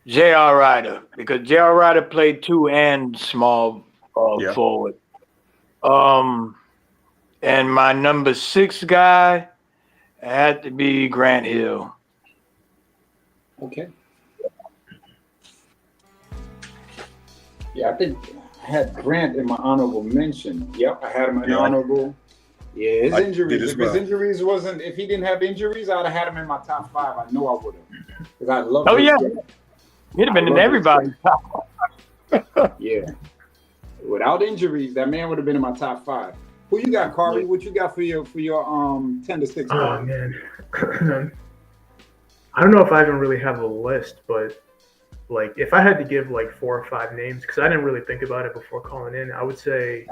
J.R. Ryder because J.R. Ryder played 2 and small forward. And my number 6 guy had to be Grant Hill. Okay. Yeah, I think I had Grant in my honorable mention. Yep, I had him in honorable. Yeah, his injuries. If he didn't have injuries, I'd have had him in my top 5. I know I would have. Because I love his game. He'd have been in everybody's top 5. Yeah. Without injuries, that man would have been in my top 5. Who you got, Carly? What you got for your 10 to 6? Oh man, I don't know if I even really have a list, but like if I had to give like 4 or 5 names, because I didn't really think about it before calling in, I would say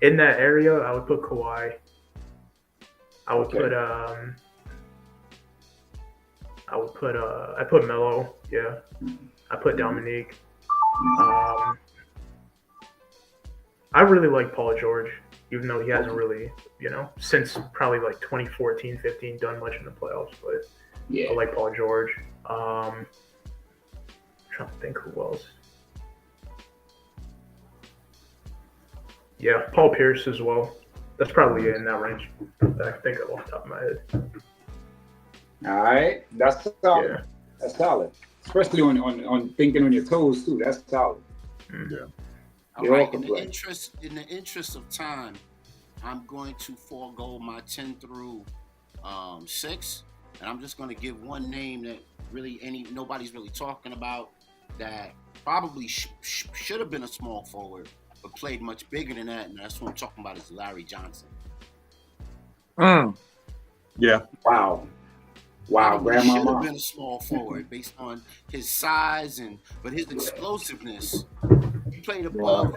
in that area I would put Kawhi. I would put I put Melo. Yeah, I put Dominique. I really like Paul George, even though he hasn't really, since probably like 2014, 15, done much in the playoffs. But I like Paul George. I'm trying to think who else. Yeah, Paul Pierce as well. That's probably in that range that I can think of off the top of my head. All right, that's solid. Yeah. That's solid, especially on thinking on your toes too. That's solid. Yeah. All right. In the interest of time, I'm going to forego my 10 through 6, and I'm just going to give one name that really nobody's really talking about that probably should have been a small forward, but played much bigger than that, and that's what I'm talking about is Larry Johnson. Yeah. Wow, Grandma should have been a small forward based on his size but his explosiveness. He played above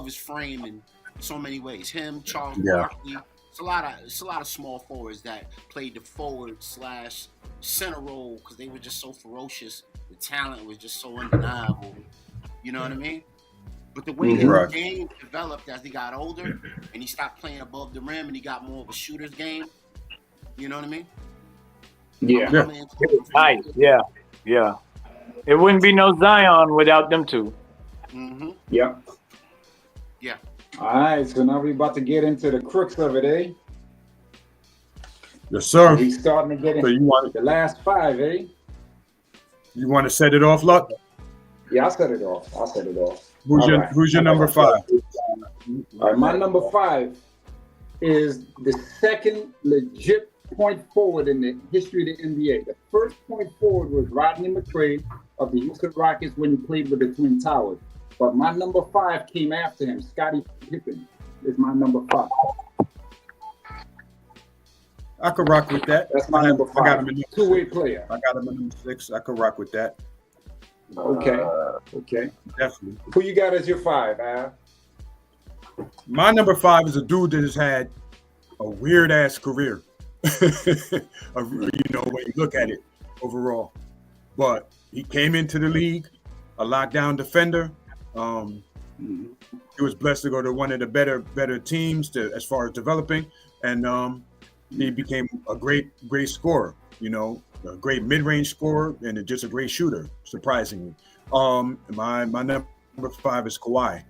his frame in so many ways. Him, Charles Barkley. It's a lot of small forwards that played the forward/center role because they were just so ferocious. The talent was just so undeniable. You know what I mean? But the way his game developed as he got older and he stopped playing above the rim and he got more of a shooter's game. You know what I mean? Yeah. It was nice. Yeah. It wouldn't be no Zion without them two. Mm-hmm. Yep. Yeah. All right, so now we're about to get into the crux of it, eh? Yes, sir. We starting to get into the last 5, eh? You want to set it off, Luck? Yeah, I'll set it off. Who's your number 5? All right, my number 5 is the second legit point forward in the history of the NBA. The first point forward was Rodney McCray of the Houston Rockets when he played with the Twin Towers. But my number 5 came after him. Scottie Pippen is my number 5. I could rock with that. That's my number 5. I got him in two-way player. I got him in number 6. I could rock with that. Okay. Definitely. Who you got as your 5, Al? My number 5 is a dude that has had a weird ass career. When you look at it overall. But he came into the league, a lockdown defender. He was blessed to go to one of the better teams as far as developing, and he became a great scorer. A great mid-range scorer and just a great shooter. Surprisingly, my number 5 is Kawhi.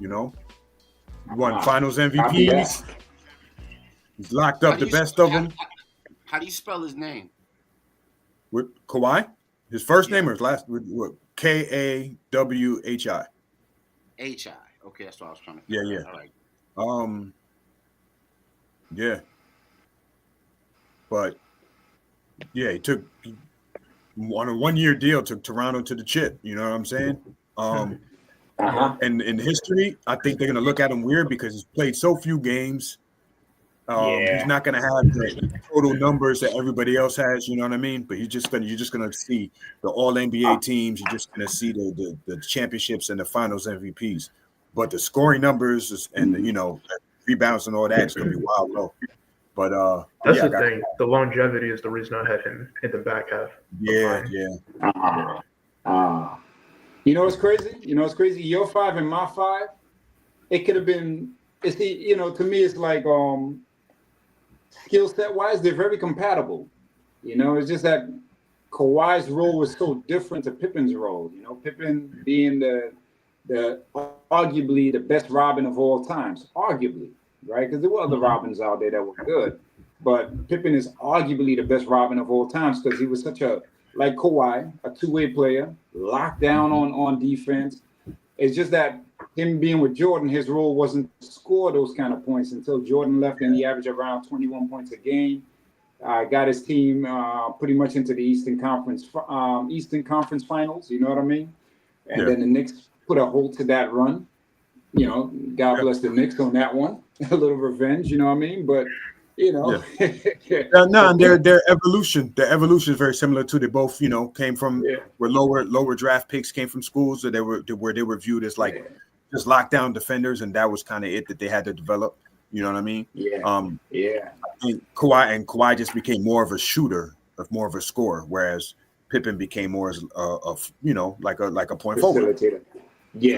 Won Finals MVPs. He's locked up the best of them. How do you spell his name? With Kawhi, his first Yeah. name or his last? What? Kawhi. Hi. Okay, that's what I was trying to Yeah, figure yeah. out. All right. Yeah. But yeah, he on a 1-year deal, took Toronto to the chip. You know what I'm saying? And in history, I think they're gonna look at him weird because he's played so few games. He's not gonna have the total numbers that everybody else has. You know what I mean? But you're just gonna see the All NBA teams. You're just gonna see the championships and the Finals MVPs. But the scoring numbers and the, rebounds and all that is gonna be wild low. But that's the thing. The longevity is the reason I had him in the back half. Yeah. You know what's crazy? Your 5 and my 5. It could have been. To me, it's like skill set wise, they're very compatible. It's just that Kawhi's role was so different to Pippen's role. Pippen being the arguably the best Robin of all times, arguably, right? Because there were other Robins out there that were good, but Pippen is arguably the best Robin of all times because he was such like Kawhi, a two-way player, locked down on defense. It's just that him being with Jordan, his role wasn't to score those kind of points until Jordan left, and he averaged around 21 points a game. Got his team pretty much into the Eastern Conference Finals. You know what I mean? And then the Knicks put a halt to that run. God bless the Knicks on that one. A little revenge. You know what I mean? But and their evolution is very similar too. They both came from where lower draft picks came from schools that where they were viewed as like just lockdown defenders, and that was kind of it that they had to develop. You know what I mean? I think Kawhi just became more of a shooter, more of a scorer, whereas Pippen became more as like a point forward. Facilitator. You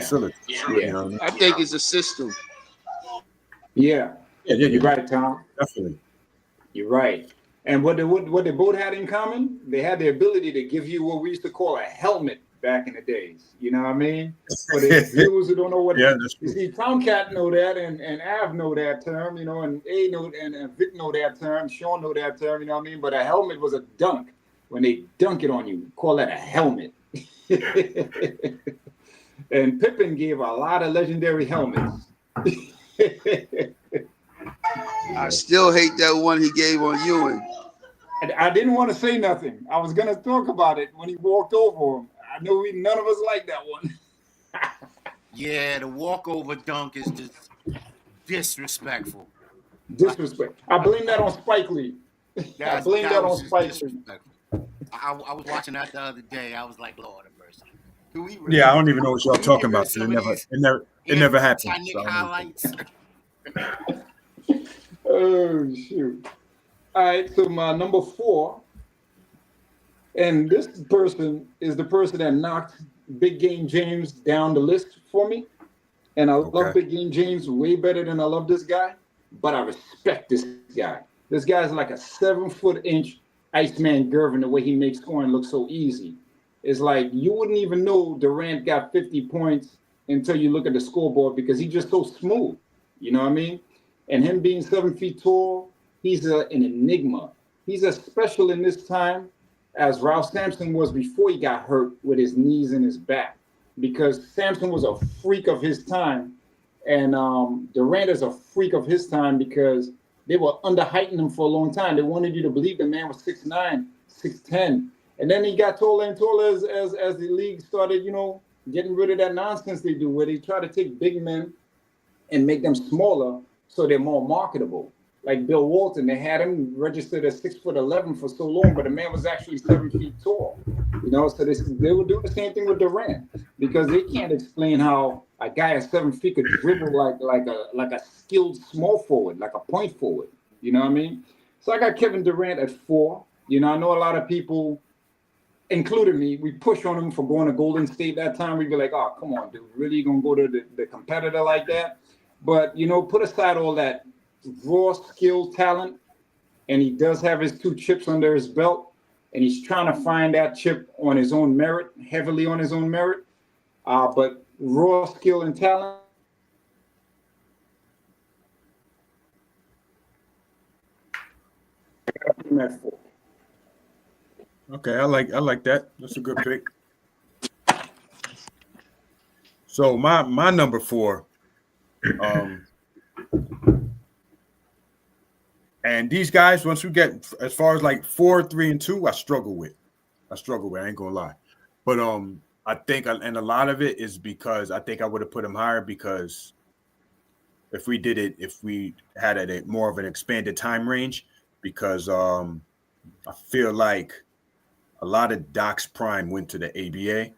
know what I mean? I think it's a system. You're right, Tom. Definitely. You're right. And what they both had in common, they had the ability to give you what we used to call a helmet back in the days. You know what I mean? For the viewers who don't know what you see, Tomcat know that, and Av know that term, and A know and Vic know that term, Sean know that term, you know what I mean? But a helmet was a dunk. When they dunk it on you, call that a helmet. And Pippen gave a lot of legendary helmets. I still hate that one he gave on Ewing. And I didn't want to say nothing. I was going to talk about it when he walked over him. I know none of us like that one. Yeah, the walkover dunk is just disrespectful. Disrespect. I blame that on Spike Lee. I blame that on Spike Lee. I was watching that the other day. I was like, Lord of mercy. I don't even know what y'all talking about. It never happened. So highlights. Oh, shoot. All right, so my number 4, and this person is the person that knocked Big Game James down the list for me. And I love Big Game James way better than I love this guy, but I respect this guy. This guy's like a 7-foot-inch Iceman Gervin, the way he makes scoring look so easy. It's like you wouldn't even know Durant got 50 points until you look at the scoreboard because he's just so smooth. You know what I mean? And him being 7 feet tall, he's an enigma. He's as special in this time as Ralph Sampson was before he got hurt with his knees and his back. Because Sampson was a freak of his time. And Durant is a freak of his time because they were underheighting him for a long time. They wanted you to believe the man was 6'9", 6'10". And then he got taller and taller as the league started, getting rid of that nonsense they do where they try to take big men and make them smaller so they're more marketable. Like Bill Walton, they had him registered as 6'11" for so long, but the man was actually 7 feet tall. So they would do the same thing with Durant because they can't explain how a guy at 7 feet could dribble like a skilled small forward, like a point forward. You know what I mean? So I got Kevin Durant at 4. I know a lot of people, including me, we push on him for going to Golden State that time. We'd be like, oh, come on, dude, really you gonna go to the competitor like that? But, put aside all that raw skill talent, and he does have his 2 chips under his belt, and he's trying to find that chip on his own merit, heavily on his own merit. But raw skill and talent, him at 4. Okay, I like that. That's a good pick. So my number 4, and these guys, once we get as far as like 4, 3, and 2, I struggle with. I ain't gonna lie, but I think, and a lot of it is because I think I would have put him higher because if we had a more of an expanded time range, because I feel like a lot of Doc's prime went to the ABA,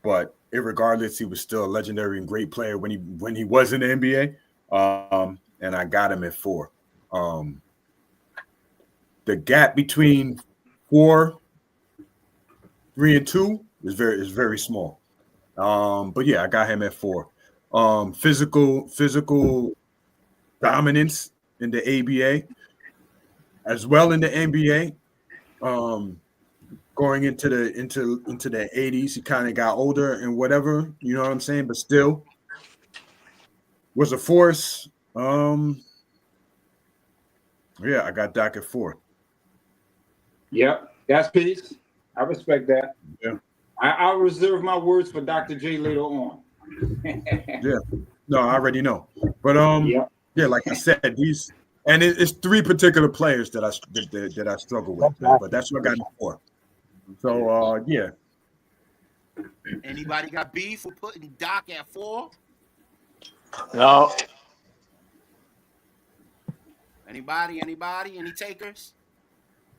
but irregardless, he was still a legendary and great player when he was in the NBA. And I got him at 4. The gap between 4, 3, and 2 is very small. But yeah, I got him at 4. Physical dominance in the ABA, as well in the NBA. Going into the 80s, he kind of got older and whatever, you know what I'm saying, but still was a force. Yeah, I got Doc at 4. Yep, that's peace. I respect that. Yeah. I'll reserve my words for Dr. J later on. Yeah. No, I already know. But yeah, like I said, these, and it's 3 particular players that I struggle with, man, but that's what I got him for. So yeah. Anybody got beef for putting Doc at 4? No. Anybody? Any takers?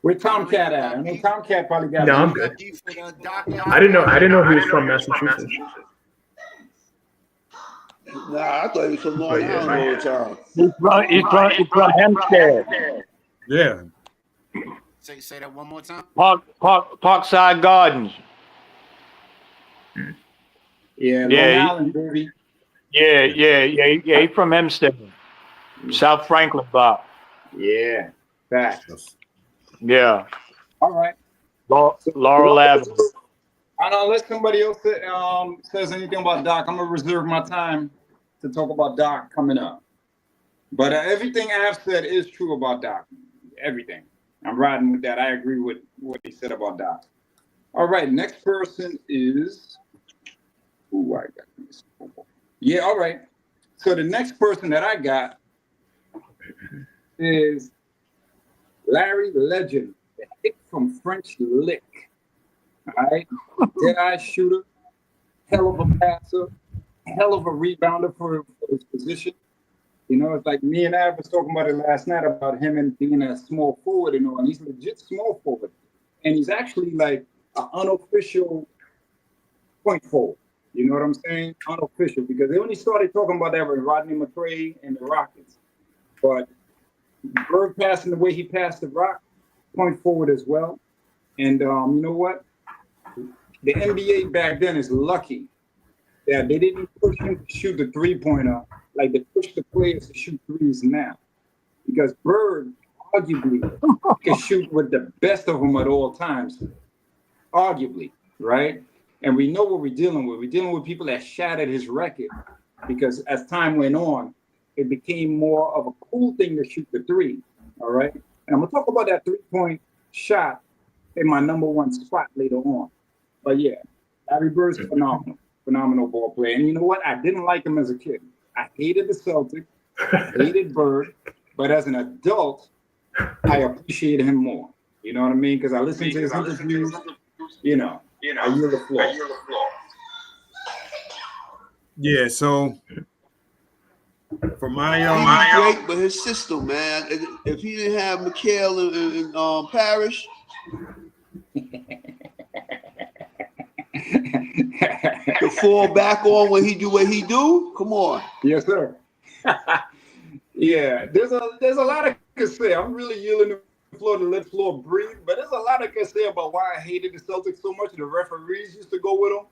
Where Tomcat at? I know Tomcat probably got. No, I'm good. Beef with Doc at I didn't know he was from Massachusetts. Nah, I thought he was from Long Island all the time. He's from Hempstead. Yeah. Say that one more time. Parkside Gardens. Yeah, Yeah, Long Island, baby. Yeah. He's from Hempstead, South Franklin, Bob. Yeah, facts. Yeah. All right. Laurel Avenue. I don't know, unless somebody else says anything about Doc, I'm gonna reserve my time to talk about Doc coming up. But everything I've said is true about Doc. Everything. I'm riding with that. I agree with what he said about Doc. All right, next person is. Ooh, I got this. Yeah, all right. So the next person that I got is Larry Legend, the hit from French Lick. All right, dead-eye shooter, hell of a passer, hell of a rebounder for his position. You know, it's like me and I was talking about it last night about him and being a small forward and all, and he's legit small forward. And he's actually like an unofficial point forward. You know what I'm saying? Unofficial, because they only started talking about that with Rodney McCray and the Rockets. But Bird passing the way he passed the rock, point forward as well. And you know what? The NBA back then is lucky that they didn't push him to shoot the three-pointer like they push the players to shoot threes now. Because Bird arguably can shoot with the best of them at all times. Arguably, right? And we know what we're dealing with. We're dealing with people that shattered his record because as time went on, it became more of a cool thing to shoot the three, all right? And I'm going to talk about that three-point shot in my number 1 spot later on. But yeah, Larry Bird's phenomenal ball player. And you know what? I didn't like him as a kid. I hated the Celtics, hated Bird, but as an adult, I appreciate him more. You know what I mean? Because I listened to his interviews, you know. I yield the floor. Yeah, so for my he's great, but his system, man. If he didn't have Mikhail and Parrish, to fall back on when he do what he do, come on. Yes, sir. Yeah, there's a lot I could say. I'm really yielding the floor to let the floor breathe, but there's a lot I could say about why I hated the Celtics so much. The referees used to go with them.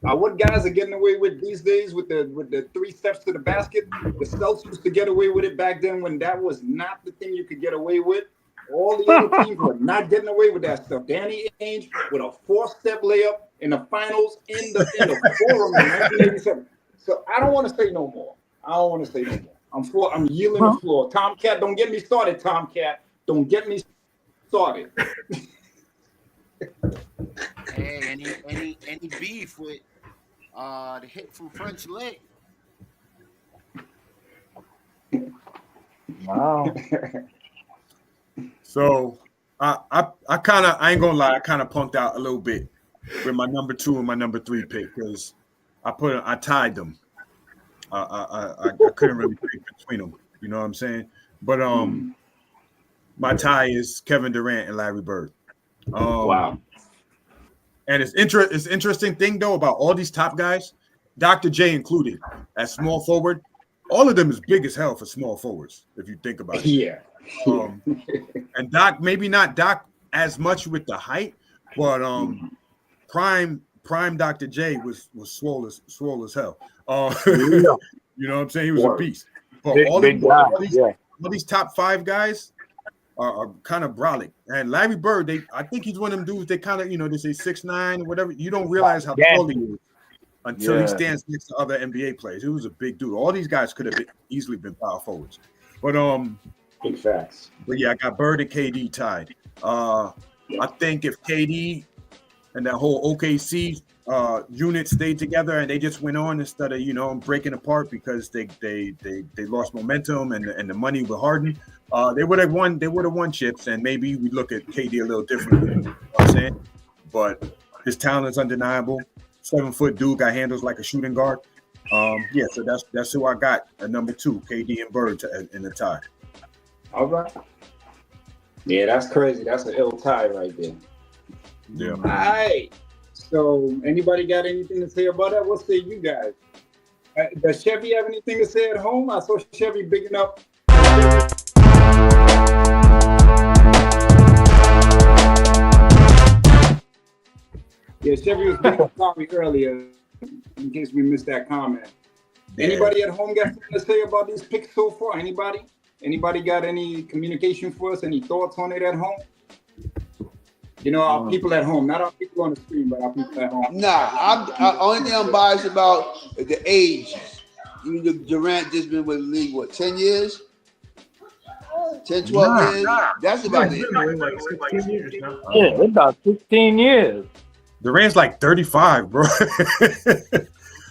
What guys are getting away with these days with the 3 steps to the basket? The Celtics used to get away with it back then when that was not the thing you could get away with. All the other teams were not getting away with that stuff. Danny Ainge with a 4-step layup in the finals in the forum in 1987. So I don't want to say no more. I'm yielding the floor. Tomcat, don't get me started, Tomcat. Don't get me Started. Hey, any beef with the hit from French Lick? Wow. So I ain't gonna lie, I kind of punked out a little bit with my number 2 and my number 3 pick because I tied them. I couldn't really pick between them. You know what I'm saying? But my tie is Kevin Durant and Larry Bird. Wow. And it's interesting thing though about all these top guys, Dr. J included, as small forward. All of them is big as hell for small forwards, if you think about it. Yeah. And Doc, maybe not Doc as much with the height, but prime Dr. J was swole as hell. You know what I'm saying? He was a beast. But all these top 5 guys are kind of brolic. And Larry Bird, I think he's one of them dudes. They kind of, they say 6'9" or whatever. You don't realize how tall he is until he stands next to other NBA players. He was a big dude. All these guys could have easily been power forwards. But big facts. But yeah, I got Bird and KD tied. I think if KD and that whole OKC unit stayed together and they just went on instead of breaking apart because they lost momentum and the money with Harden, they would have won chips, and maybe we look at KD a little differently. You know what I'm saying? But his talent is undeniable. 7-foot dude, got handles like a shooting guard. Yeah, so that's who I got at number 2, KD and Bird in the tie. All right. Yeah, that's crazy. That's an ill tie right there. Yeah. All right. So, anybody got anything to say about that? What say you guys? Does Chevy have anything to say at home? I saw Chevy bigging up. Yeah, Chevy was bigging up Tommy earlier, in case we missed that comment. Yeah. Anybody at home got something to say about these picks so far? Anybody? Anybody got any communication for us? Any thoughts on it at home? Our people at home, not our people on the screen, but our people at home. Nah, only thing I'm biased about is the age. Durant just been with the league, 10 years? 10, 12 years? That's about it. Like 16 years now. Yeah, it's about 16 years. Durant's like 35, bro.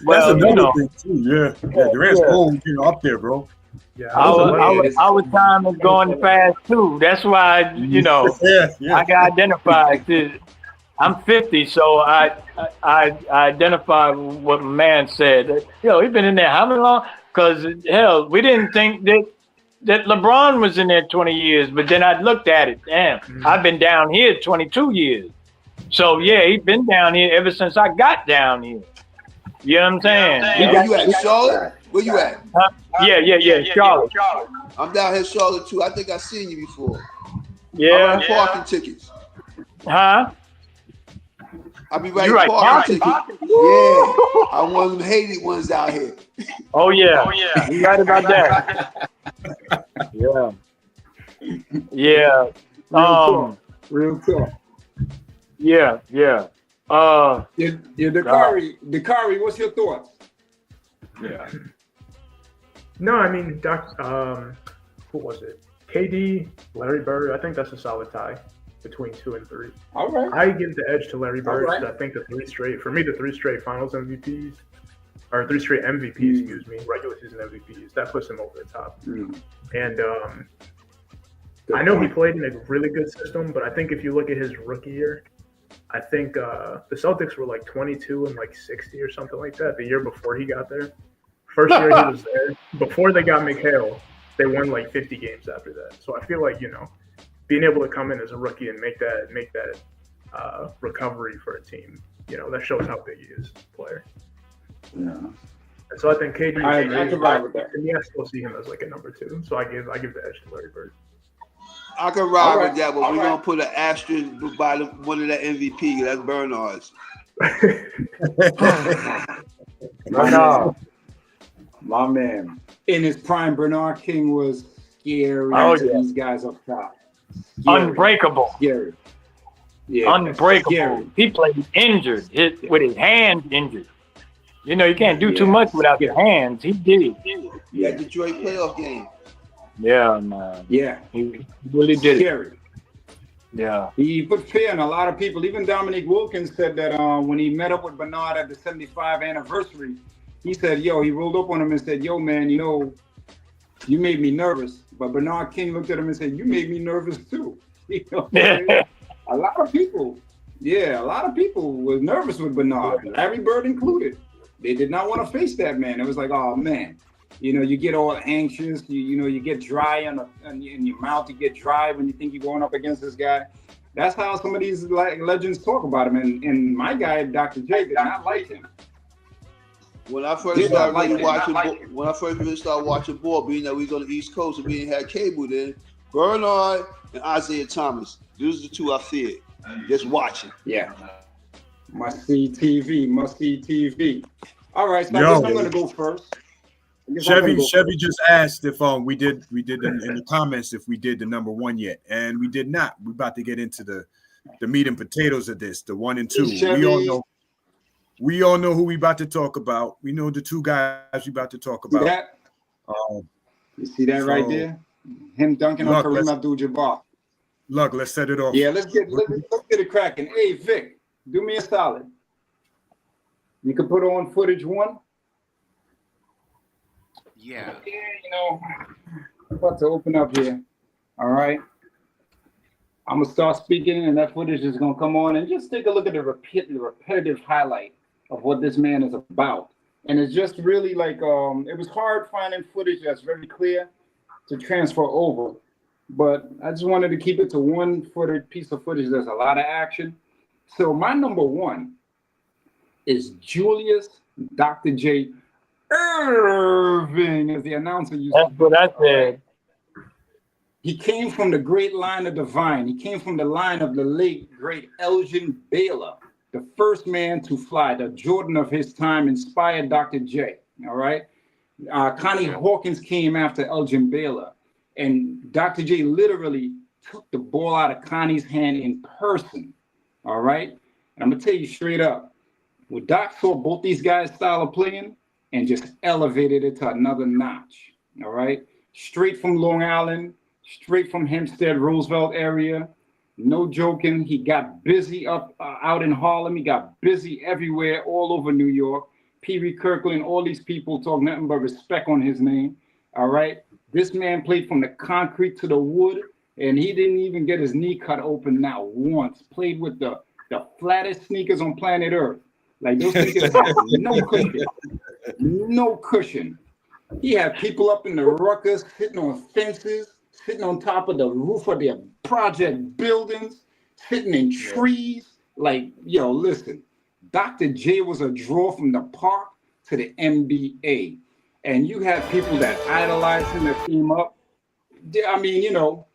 Well, that's another thing too. Yeah, Durant's old, up there, bro. Yeah, our time is going fast too. That's why I got identified. I'm 50, so I identify what my man said. He's been in there how long? Because hell, we didn't think that LeBron was in there 20 years, but then I looked at it. Damn, I've been down here 22 years. So yeah, he's been down here ever since I got down here. You know what I'm saying? Where you at, Charlotte? Where you at? Yeah, Charlotte. I'm down here, Charlotte too. I think I've seen you before. Yeah. I write parking tickets. Huh? I be writing parking tickets. Yeah, I'm one of them hated ones out here. Oh yeah. You right about that. Yeah. Real talk. Yeah. Dakari, what's your thoughts? Yeah. No, I mean, who was it? KD, Larry Bird. I think that's a solid tie between 2 and 3. All right. I give the edge to Larry Bird because I think the 3 straight Finals MVPs, or 3 straight MVPs, excuse me, regular season MVPs, that puts him over the top. And I know he played in a really good system, but I think if you look at his rookie year, I think the Celtics were like 22 and like 60 or something like that the year before he got there. First year he was there, before they got McHale, they won like 50 games after that. So I feel like, being able to come in as a rookie and make that recovery for a team, that shows how big he is, player. Yeah. And so I think KD, I can ride with that. And I still see him as like a number 2. So I give the edge to Larry Bird. I can ride with that, but we're gonna put an asterisk by one of the MVP. That's Bernard's. My man. In his prime, Bernard King was scary to these guys up top. Scary. Unbreakable. Scary. Yeah, unbreakable. Scary. He played injured, with his hand injured. You can't do too much without your hands. He did. That Detroit playoff game. Yeah, man. Yeah. He really did scary. Yeah. He put fear in a lot of people. Even Dominique Wilkins said that when he met up with Bernard at the 75th anniversary, he said, yo, he rolled up on him and said, yo, man, you know, you made me nervous. But Bernard King looked at him and said, you made me nervous too. You know what I'm saying? A lot of people were nervous with Bernard, Larry Bird included. They did not want to face that man. It was like, oh man, you know, you get all anxious. You get dry in your mouth. You get dry when you think you're going up against this guy. That's how some of these legends talk about him. And my guy, Dr. J, did not like him. When I first started really watching ball, being that we was on the East Coast and we didn't have cable then, Bernard and Isaiah Thomas, those are the two I feared. Just watching. Yeah. Must see TV. All right, so I guess I'm going to go first. Chevy just asked if we did in the comments if we did the number one yet, and we did not. We're about to get into the meat and potatoes of this, the 1 and 2. We all know who we about to talk about. We know the two guys we about to talk about. You see that right there? Him dunking on Kareem Abdul-Jabbar. Look, let's set it off. Yeah, let's get it cracking. Hey, Vic, do me a solid. You can put on footage 1. Yeah. You know, I'm about to open up here. All right. I'm gonna start speaking, and that footage is gonna come on, and just take a look at the repetitive highlight of what this man is about. And it's just really like it was hard finding footage that's very clear to transfer over, but I just wanted to keep it to one piece of footage. There's a lot of action. So my number 1 is Julius Dr. J. Irving, as the announcer used to say. That's what I said. He came from the great line of Divine. He came from the line of the late, great Elgin Baylor, the first man to fly. The Jordan of his time inspired Dr. J, all right? Connie Hawkins came after Elgin Baylor, and Dr. J literally took the ball out of Connie's hand in person, all right? And I'm going to tell you straight up, when Doc saw both these guys' style of playing and just elevated it to another notch, all right? Straight from Long Island, straight from Hempstead, Roosevelt area. No joking. He got busy out in Harlem. He got busy everywhere, all over New York. Pee Wee Kirkland, all these people talk nothing but respect on his name. All right. This man played from the concrete to the wood, and he didn't even get his knee cut open not once. Played with the flattest sneakers on planet Earth. Like those sneakers had no cushion. No cushion. He had people up in the ruckus, sitting on fences, sitting on top of the roof of their project buildings, sitting in trees. Like, yo, listen, Dr. J was a draw from the park to the NBA. And you had people that idolized him that came up. I mean, you know,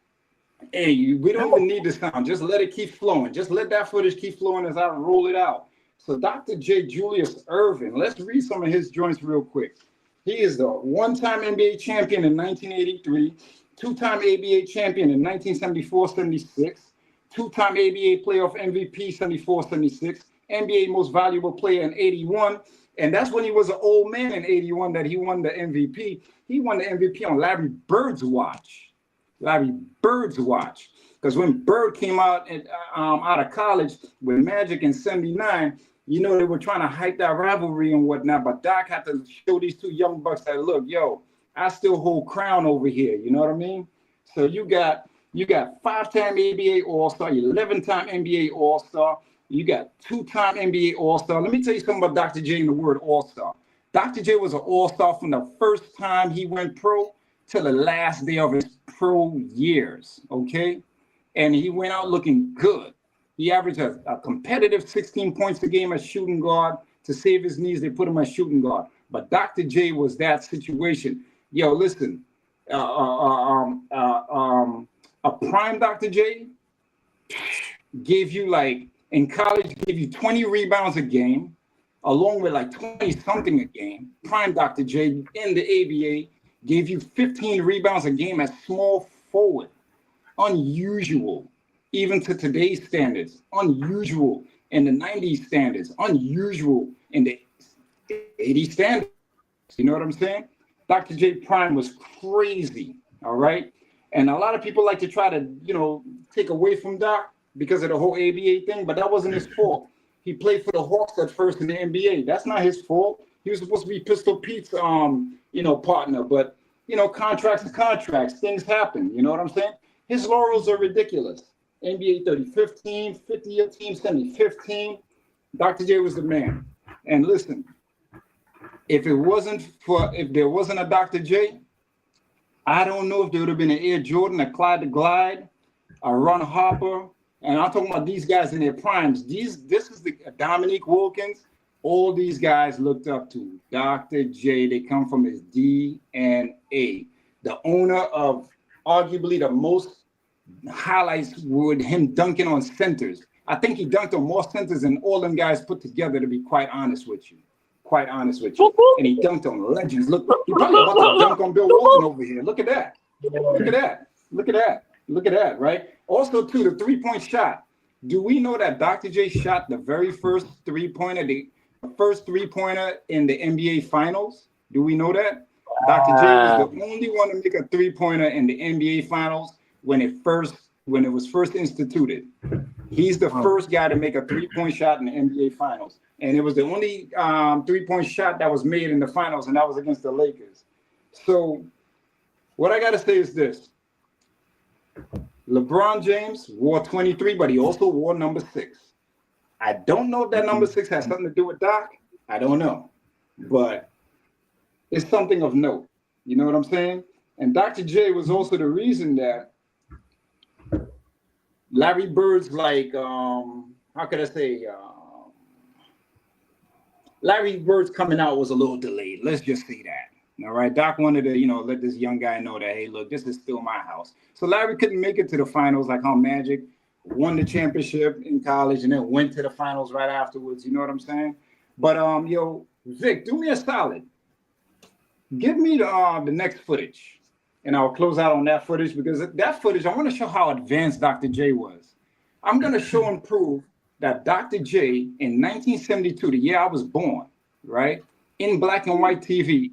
hey, we don't even need the sound. Just let it keep flowing. Just let that footage keep flowing as I roll it out. So Dr. J. Julius Irving, let's read some of his joints real quick. He is the one-time NBA champion in 1983, two-time ABA champion in 1974-76, two-time ABA playoff MVP 74-76, NBA most valuable player in 81. And that's when he was an old man in 81 that he won the MVP. He won the MVP on Larry Bird's watch. Larry Bird's watch. Because when Bird came out of college with Magic in 79, you know, they were trying to hype that rivalry and whatnot, but Doc had to show these two young bucks that, look, yo, I still hold crown over here. You know what I mean? So you got 5-time ABA All-Star, 11-time NBA All-Star, you got 2-time NBA All-Star. Let me tell you something about Dr. J and the word All-Star. Dr. J was an All-Star from the first time he went pro till the last day of his pro years, okay? And he went out looking good. He averaged a competitive 16 points a game as shooting guard. To save his knees, they put him as shooting guard. But Dr. J was that situation. Yo, listen, a prime Dr. J gave you, like, in college, gave you 20 rebounds a game, along with like 20 something a game. Prime Dr. J in the ABA gave you 15 rebounds a game as small forward. Unusual, even to today's standards. Unusual in the 90s standards. Unusual in the 80s standards. You know what I'm saying? Dr. J Prime was crazy, all right? And a lot of people like to try to, take away from Doc because of the whole ABA thing, but that wasn't his fault. He played for the Hawks at first in the NBA. That's not his fault. He was supposed to be Pistol Pete's, partner. But, contracts are contracts. Things happen. You know what I'm saying? His laurels are ridiculous. NBA 30-15, 50-year team, 70-15. Dr. J was the man. And listen, if there wasn't a Dr. J, I don't know if there would have been an Air Jordan, a Clyde the Glide, a Ron Harper, and I'm talking about these guys in their primes. This is the Dominique Wilkins. All these guys looked up to Dr. J. They come from his DNA. The owner of arguably the most highlights with him dunking on centers. I think he dunked on more centers than all them guys put together, to be quite honest with you. And he dunked on legends. Look, he probably about to dunk on Bill Walton over here. Look at that. Look at that, right? Also, too, the three-point shot. Do we know that Dr. J shot the very first three-pointer, the first three-pointer in the NBA Finals? Do we know that? Dr. J was the only one to make a three-pointer in the NBA Finals when it was first instituted. He's the first guy to make a three-point shot in the NBA Finals. And it was the only three-point shot that was made in the finals, and that was against the Lakers. So what I got to say is this. LeBron James wore 23, but he also wore number 6. I don't know if that number 6 has something to do with Doc. I don't know. But it's something of note. You know what I'm saying? And Dr. J was also the reason that Larry Bird's Larry Bird's coming out was a little delayed. Let's just say that. All right. Doc wanted to, let this young guy know that, hey, look, this is still my house. So Larry couldn't make it to the finals like how Magic won the championship in college and then went to the finals right afterwards. You know what I'm saying? But Vic, do me a solid. Give me the next footage. And I'll close out on that footage because that footage, I want to show how advanced Dr. J was. I'm going to show and prove that Dr. J in 1972, the year I was born, right, in black and white TV,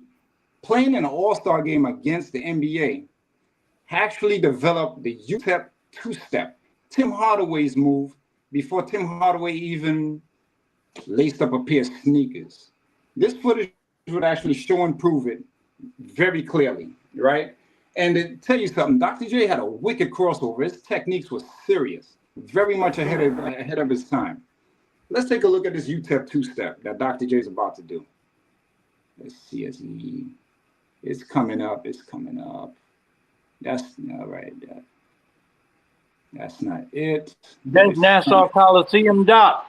playing in an all-star game against the NBA, actually developed the UTEP two-step, Tim Hardaway's move, before Tim Hardaway even laced up a pair of sneakers. This footage would actually show and prove it very clearly, right? And to tell you something, Dr. J had a wicked crossover. His techniques were serious. Very much ahead of his time. Let's take a look at this UTEP two-step that Dr. J is about to do. Let's see as it's coming up. It's coming up. That's not right. That's not it. That's Nassau Coliseum, Doc.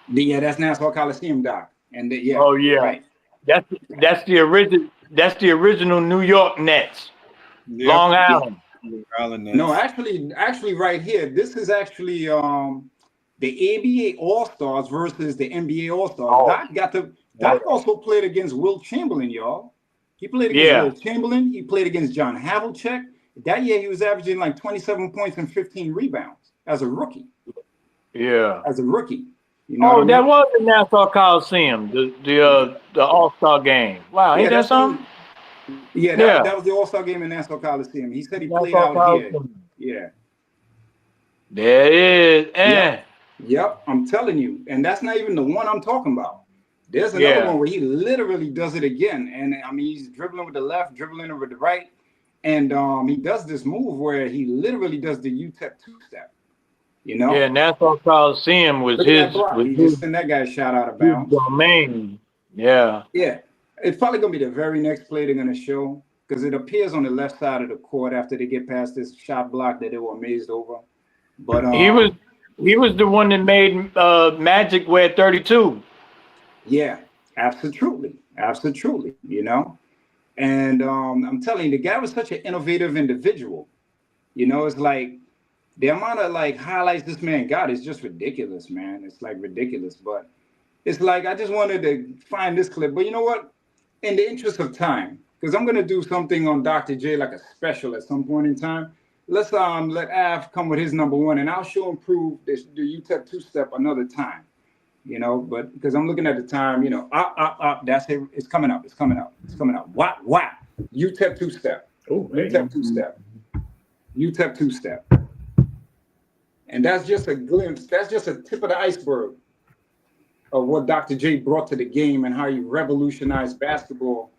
Yeah, that's Nassau Coliseum, Doc. And yeah. Oh yeah. Right. That's the original. That's the original New York Nets. Yep. Long Island. No, actually, right here. This is actually the ABA All-Stars versus the NBA All-Stars. Oh. Doc also played against Will Chamberlain, y'all. He played against Will Chamberlain. He played against John Havlicek. That year, he was averaging like 27 points and 15 rebounds as a rookie. Yeah, as a rookie. You know that was the Nassau Coliseum, the All-Star game. Wow, ain't that something? Yeah, that was the All-Star game in Nassau Coliseum. He said he played out here. Yeah. There it is. Yep, I'm telling you. And that's not even the one I'm talking about. There's another one where he literally does it again. And I mean, he's dribbling with the left, dribbling with the right. And he does this move where he literally does the UTEP two-step. You know? Yeah, Nassau Coliseum was his. He just sent that guy shot out of bounds. Domain. Yeah. Yeah. It's probably going to be the very next play they're going to show because it appears on the left side of the court after they get past this shot block that they were amazed over. But he was the one that made Magic wear 32. Yeah, absolutely. You know, and I'm telling you, the guy was such an innovative individual. You know, it's like the amount of like highlights this man got is just ridiculous, man. It's like ridiculous, but it's like I just wanted to find this clip. But you know what? In the interest of time, because I'm gonna do something on Dr. J, like a special at some point in time. Let's let Av come with his number one, and I'll show and prove the UTEP two-step another time. You know, but because I'm looking at the time, you know, that's it. It's coming up. Wap. UTEP two-step. Oh, UTEP two-step. UTEP two-step. And that's just a glimpse. That's just a tip of the iceberg of what Dr. J brought to the game and how he revolutionized basketball.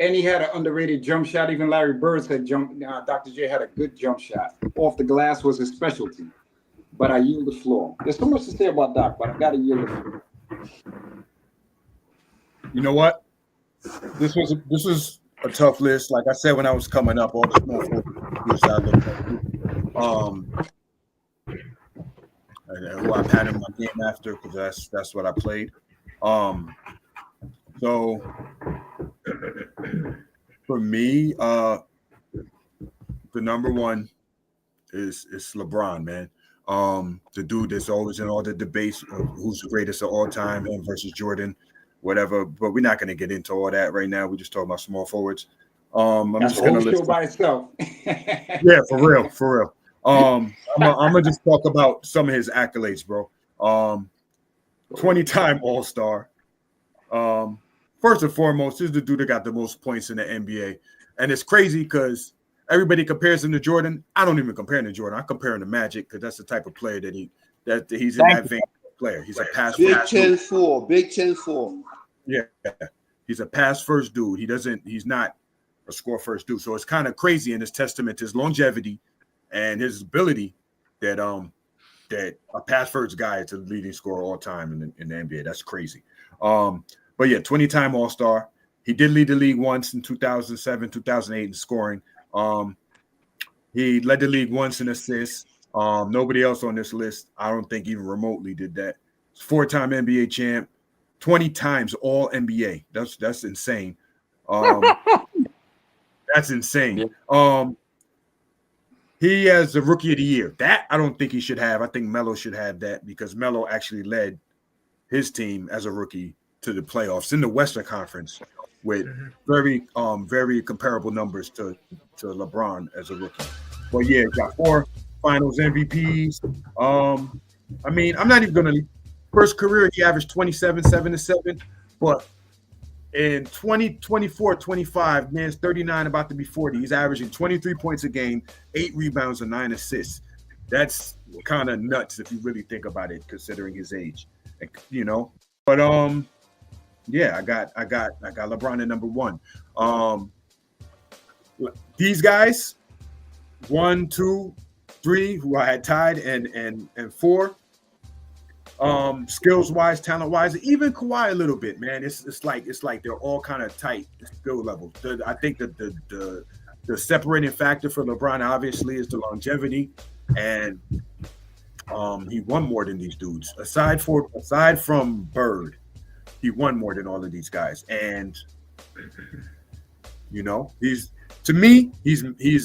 And he had an underrated jump shot. Even Larry Bird said Dr. J had a good jump shot. Off the glass was his specialty. But I yield the floor. There's so much to say about Doc, but I got to yield the floor. You know what? This was a tough list. Like I said when I was coming up, all the small forwards I looked at. Who I've had in my game after, because that's what I played. So for me, the number one is LeBron, man. The dude that's always in all the debates of who's the greatest of all time, him versus Jordan, whatever. But we're not going to get into all that right now. We're just talking about small forwards. That's just going to show by itself. Yeah, for real. I'm gonna just talk about some of his accolades, bro. 20-time All-Star. First and foremost, this is the dude that got the most points in the NBA, and it's crazy because everybody compares him to Jordan. I don't even compare him to Jordan. I compare him to Magic because that's the type of player that he's in that vein player. He's a pass. Big 10-4. Yeah, he's a pass first dude. He's not a score first dude. So it's kind of crazy, and it's testament to his longevity and his ability that a pass first guy is the leading scorer all time in the NBA. That's crazy. But yeah, 20-time All-Star. He did lead the league once in 2007, 2008 in scoring. He led the league once in assists. Nobody else on this list, I don't think, even remotely did that. 4-time NBA champ, 20 times All NBA. That's insane. That's insane. Yeah. He has the Rookie of the Year. That I don't think he should have. I think Melo should have that because Melo actually led his team as a rookie to the playoffs in the Western Conference with very comparable numbers to LeBron as a rookie. But yeah, got 4 Finals MVPs. I mean, I'm not even gonna. First career, he averaged 27, 7-7, but in 2024-25, man's 39, about to be 40. He's averaging 23 points a game, 8 rebounds and 9 assists. That's kind of nuts if you really think about it, considering his age. You know, but yeah, I got LeBron at number 1. These guys, 1, 2, 3, who I had tied, and 4. Skills wise, talent wise, even Kawhi a little bit, man. It's like they're all kind of tight skill levels. I think that the separating factor for LeBron obviously is the longevity, and he won more than these dudes. Aside from Bird, he won more than all of these guys. And you know, he's a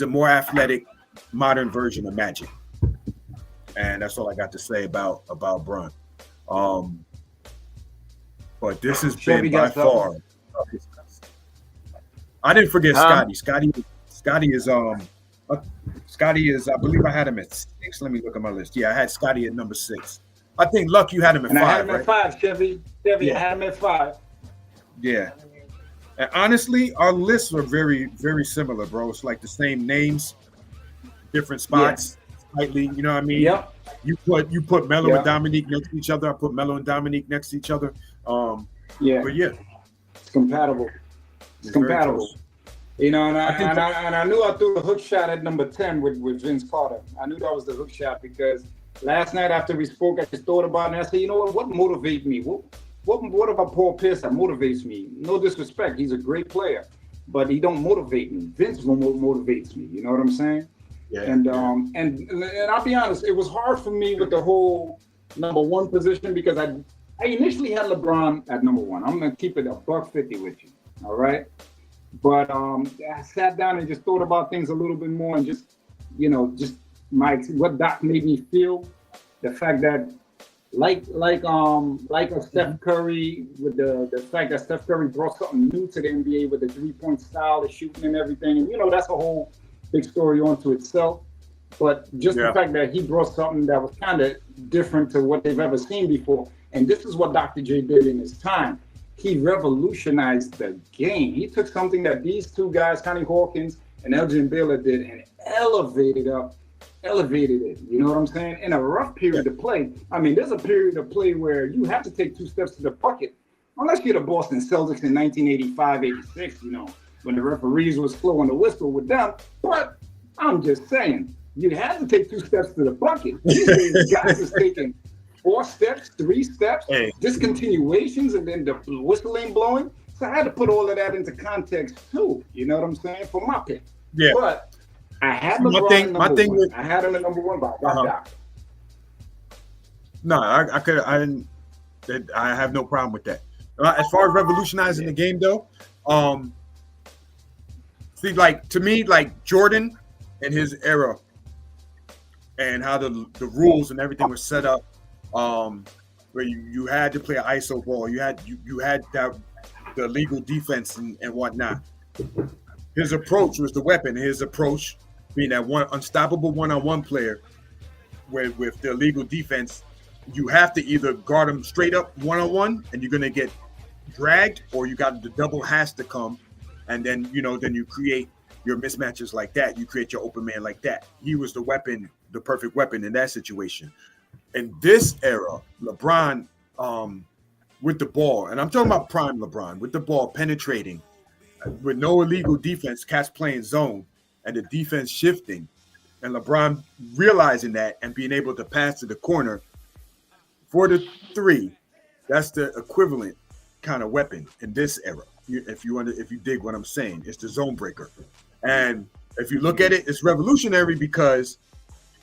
more athletic, modern version of Magic. And that's all I got to say about Bron. But this has been by far. I didn't forget Scotty. Scotty is I believe I had him at 6. Let me look at my list. Yeah, I had Scotty at number 6. I think Luck, you had him at 5. I had him right? at 5, Chevy. Yeah. I had him at 5. Yeah. And honestly, our lists are very, very similar, bro. It's like the same names, different spots, slightly. You know what I mean? Yep. You put Melo and Dominique next to each other. I put Melo and Dominique next to each other. But it's compatible. It's compatible. You know, and I knew I threw the hook shot at number 10 with Vince Carter. I knew that was the hook shot because last night after we spoke, I just thought about it and I said, you know what motivates me? What about Paul Pierce that motivates me? No disrespect, he's a great player, but he don't motivate me. Vince motivates me. You know what I'm saying? Yeah. And I'll be honest, it was hard for me with the whole number 1 position because I initially had LeBron at number 1. I'm gonna keep it $150 with you. All right. But I sat down and just thought about things a little bit more and just what Doc made me feel. The fact that like a Steph Curry, with the fact that Steph Curry brought something new to the NBA with the 3-point style, the shooting and everything. And that's a whole big story onto itself. But just the fact that he brought something that was kind of different to what they've ever seen before. And this is what Dr. J did in his time. He revolutionized the game. He took something that these two guys, Connie Hawkins and Elgin Baylor did, and elevated it. You know what I'm saying? In a rough period of play. I mean, there's a period of play where you have to take 2 steps to the bucket, unless you're the Boston Celtics in 1985, 86, you know, when the referees was blowing the whistle with them. But I'm just saying, you had to take 2 steps to the bucket. These days, guys is taking 4 steps, 3 steps, discontinuations, and then the whistle ain't blowing. So I had to put all of that into context too. You know what I'm saying? For my pick. Yeah. But I had LeBron number one. I had him at number one, but I got Doc. No, I have no problem with that. As far as revolutionizing the game, though, see, like, to me, like Jordan and his era, and how the rules and everything was set up, where you had to play an ISO ball, you had that the legal defense and whatnot. His approach was the weapon. His approach being that one unstoppable one-on-one player, with the illegal defense, you have to either guard him straight up one-on-one, and you're gonna get dragged, or you got the double has to come, and then you create your mismatches like that. You create your open man like that. He was the weapon, the perfect weapon in that situation. In this era, LeBron, with the ball, and I'm talking about prime LeBron, with the ball penetrating, with no illegal defense, cats playing zone, and the defense shifting, and LeBron realizing that and being able to pass to the corner for the 3, that's the equivalent kind of weapon in this era. If you dig what I'm saying, it's the zone breaker. And if you look at it, it's revolutionary because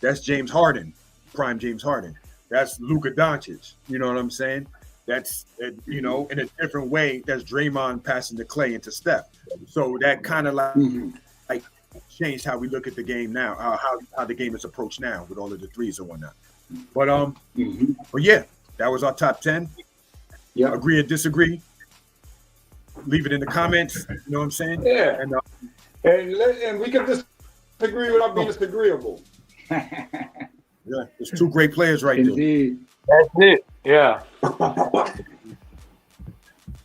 that's James Harden, prime James Harden. That's Luka Doncic. You know what I'm saying? That's, in a different way, that's Draymond passing the Clay into Steph. So that kind of like changed how we look at the game now, how the game is approached now with all of the threes and whatnot. But but yeah, that was our top 10. Yeah, agree or disagree? Leave it in the comments. You know what I'm saying? Yeah, and we can disagree without being disagreeable. Yeah, there's 2 great players right there. Indeed. That's it. Yeah.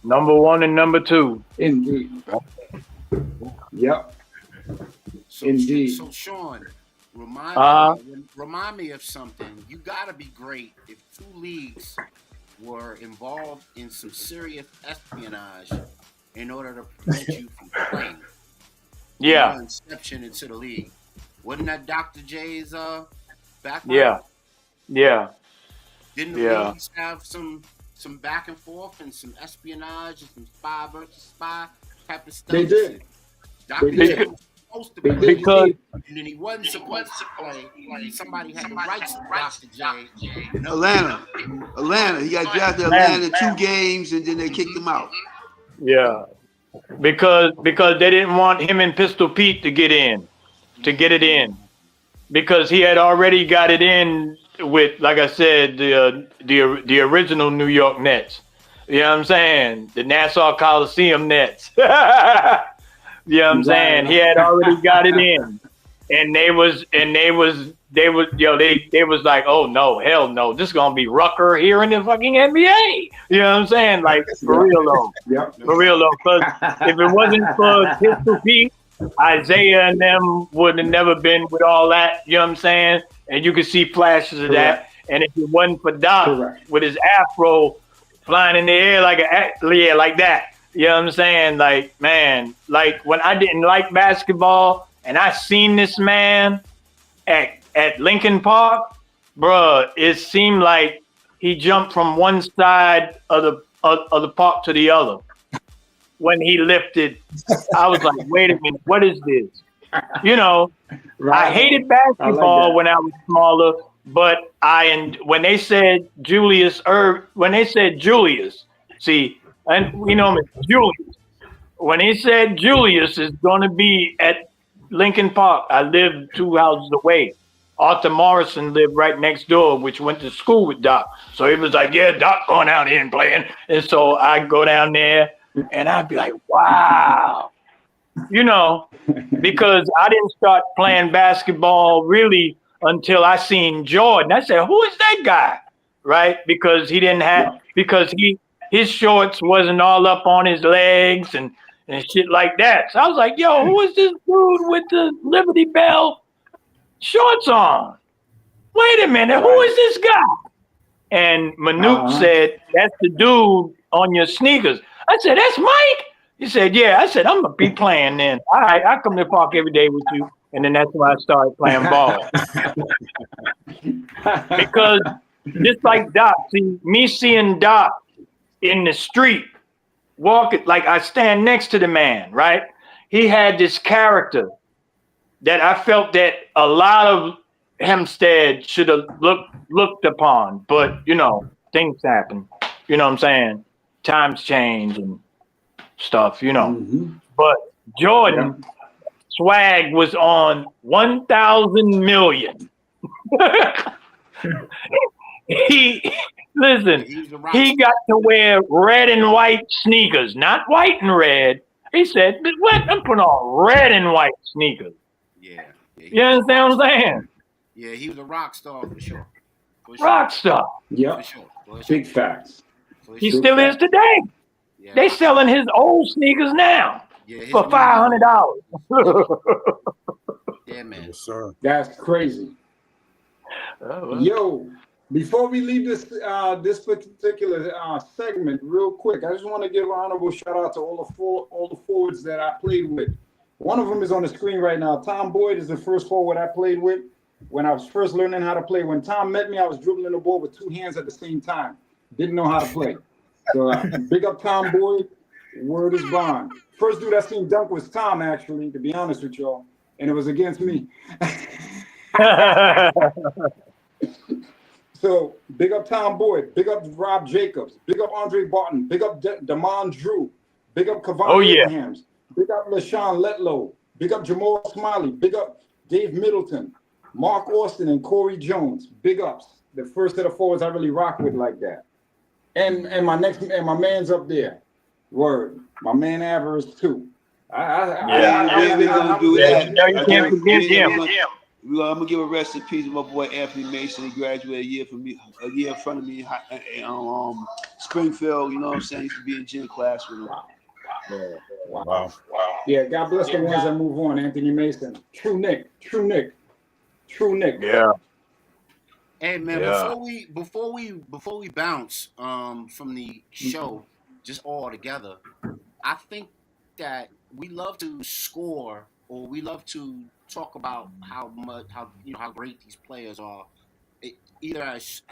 Number 1 and number 2. Indeed. Yep. Indeed. So Sean, remind me of something. You got to be great if 2 leagues were involved in some serious espionage in order to prevent you from playing. Yeah. Inception into the league. Wasn't that Dr. J's background? Yeah. Yeah. Didn't the leagues have some back and forth and some espionage and some spy versus spy type of stuff? They did. Dr. J was supposed to play, because and then he wasn't supposed to play. Somebody had the rights to Dr. J. Atlanta. He got drafted Atlanta 2 games, and then they kicked him out. Yeah, because they didn't want him and Pistol Pete to get it in, because he had already got it in with, like I said, the original New York Nets. You know what I'm saying? The Nassau Coliseum Nets. You know what I'm saying? He had already got it in, and they was like, oh no, hell no, this is gonna be Rucker here in the fucking NBA. You know what I'm saying? Like, for real though. For real though. Because if it wasn't for Pistol Pete, Isaiah and them would have never been with all that. You know what I'm saying? And you could see flashes of that. And if it wasn't for Doc with his afro flying in the air like that. You know what I'm saying? Like, man, like when I didn't like basketball and I seen this man at Lincoln Park, bruh, it seemed like he jumped from one side of the park to the other. When he lifted, I was like, wait a minute, what is this? You know, I hated basketball when I was smaller, but when they said Julius, see, and we know him as Julius. When he said Julius is going to be at Lincoln Park, I lived 2 houses away. Arthur Morrison lived right next door, which went to school with Doc. So he was like, yeah, Doc going out here and playing. And so I'd go down there and I'd be like, wow. You know, because I didn't start playing basketball really until I seen Jordan. I said, who is that guy? Right? Because his shorts wasn't all up on his legs, and and shit like that. So I was like, yo, who is this dude with the Liberty Bell shorts on? Wait a minute, who is this guy? And Manute said, that's the dude on your sneakers. I said, that's Mike? He said, yeah. I said, I'm going to be playing then. All right, I come to the park every day with you. And then that's when I started playing ball. Because just like Doc, see, me seeing Doc in the street, walking, like I stand next to the man, right? He had this character that I felt that a lot of Hempstead should have looked upon, but you know, things happen. You know what I'm saying? Times change and stuff, you know. But Jordan swag was on 1,000 million. He got to wear red and white sneakers, not white and red. He said, "What? I'm putting on red and white sneakers." Yeah. You understand what I'm saying? Yeah, he was a rock star for sure. Rock star. Yeah. For sure. Big facts. He still is today. Yeah. They selling his old sneakers now for $500. Yeah, man. Yes, sir. That's crazy. Yo, before we leave this this particular segment, real quick, I just want to give an honorable shout out to all the forwards that I played with. One of them is on the screen right now. Tom Boyd is the first forward I played with when I was first learning how to play. When Tom met me, I was dribbling the ball with two hands at the same time. Didn't know how to play. So big up Tom Boyd. Word is bond. First dude I seen dunk was Tom, actually, to be honest with y'all. And it was against me. So big up Tom Boyd. Big up Rob Jacobs. Big up Andre Barton. Big up Damon Drew. Big up Kevon Abrahams. Big up LaShawn Letlow. Big up Jamal Smiley. Big up Dave Middleton. Mark Austin and Corey Jones. Big ups. The first set of forwards I really rock with like that. And my man's up there. Word. My man Avers too. We're gonna do that. You can't forget him. I'm gonna give a rest in peace to my boy Anthony Mason. He graduated a year in front of me in Springfield. You know what I'm saying? He used to be in gym class with him. Wow. Yeah, God bless the ones that move on. Anthony Mason. True Nick. Yeah. Hey man, before we bounce from the show just all together, I think that we love to score, or we love to talk about how great these players are, either as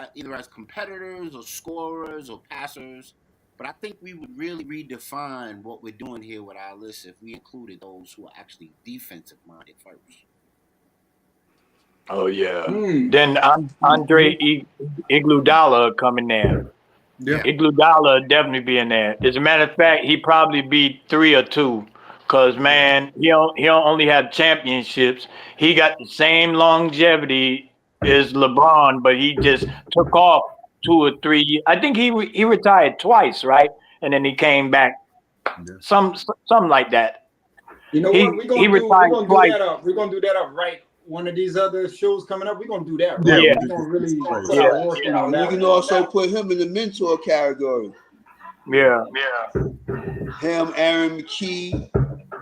competitors or scorers or passers. But I think we would really redefine what we're doing here with our list if we included those who are actually defensive minded first. Oh yeah. Then Andre Iguodala coming there. Yeah. Iguodala definitely be in there. As a matter of fact, he probably be 3 or 2. Cause man, he don't only have championships. He got the same longevity as LeBron, but he just took off 2 or 3 years. I think he retired twice, right? And then he came back. Yeah. Something like that. You know what? We're gonna do that up right. One of these other shows coming up, we're gonna do that. Right? Yeah. We're gonna really start working on that. You can also put him in the mentor category. Yeah. Him, Aaron McKee.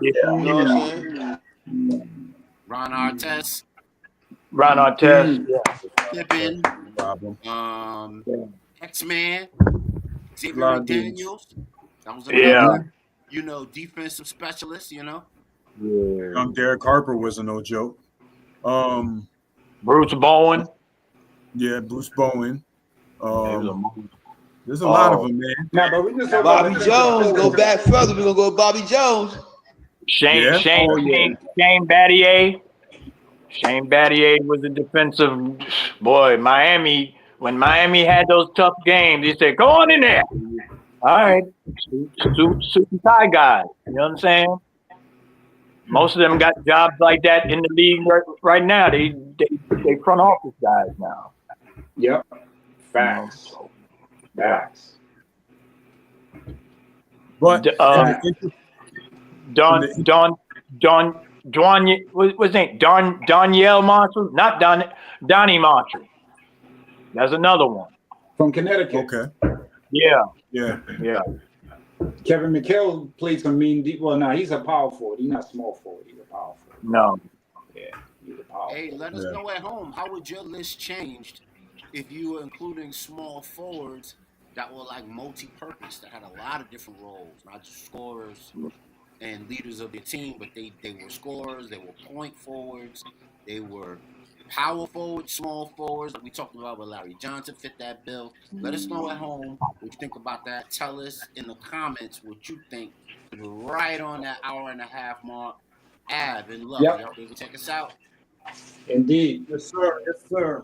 Yeah. You know what I'm saying? Ron Artest. Pippen. X-Man. Xavier Daniels. That was another, defensive specialist, Yeah. Derek Harper wasn't no joke. Bruce Bowen. Yeah, Bruce Bowen. There's a lot of them, man. Nah, but we just Bobby Jones. Go back further. We're gonna go with Bobby Jones. Shane Battier. Shane Battier was a defensive boy. Miami, when Miami had those tough games, he said, "Go on in there." All right, suit and tie guys. You know what I'm saying? Most of them got jobs like that in the league right now. They front office guys now. Yep. Facts. But what's his name? Danielle Marshall, not Donnie Marshall. That's another one from Connecticut. Okay. Yeah. Kevin McHale played some mean deep. Well, now he's a power forward. He's not small forward. He's a power forward. No. Yeah, he's a power Hey, forward. let us know at home, how would your list changed if you were including small forwards that were like multi-purpose, that had a lot of different roles, not just scorers and leaders of their team, but they were scorers, they were point forwards, they were power forwards, small forwards. We talked about with Larry Johnson fit that bill. Let us know at home what you think about that. Tell us in the comments what you think. We're right on that hour and a half mark. Ab and Love, Yep. y'all be able to check us out. Indeed. Yes, sir. Yes, sir.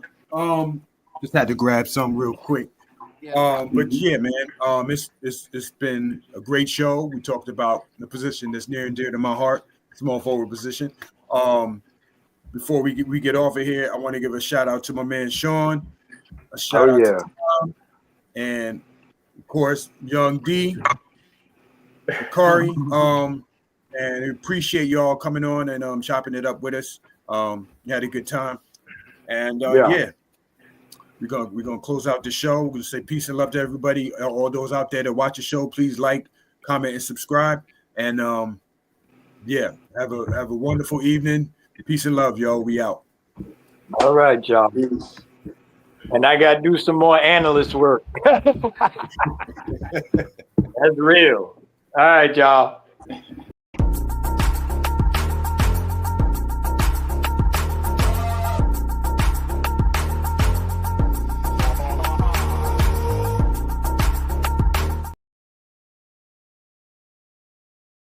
Just had to grab some real quick. Yeah, But yeah, man, it's been a great show. We talked about the position that's near and dear to my heart, small forward position. Before we get off of here, I want to give a shout out to my man Sean, a shout out to Tom, and of course Young D, Kari. And we appreciate y'all coming on and chopping it up with us. You had a good time, and yeah. We're gonna close out the show. We're gonna say peace and love to everybody. All those out there that watch the show, please like, comment, and subscribe. And yeah, have a wonderful evening. Peace and love, y'all. We out. All right, y'all. And I gotta do some more analyst work. That's real. All right, y'all.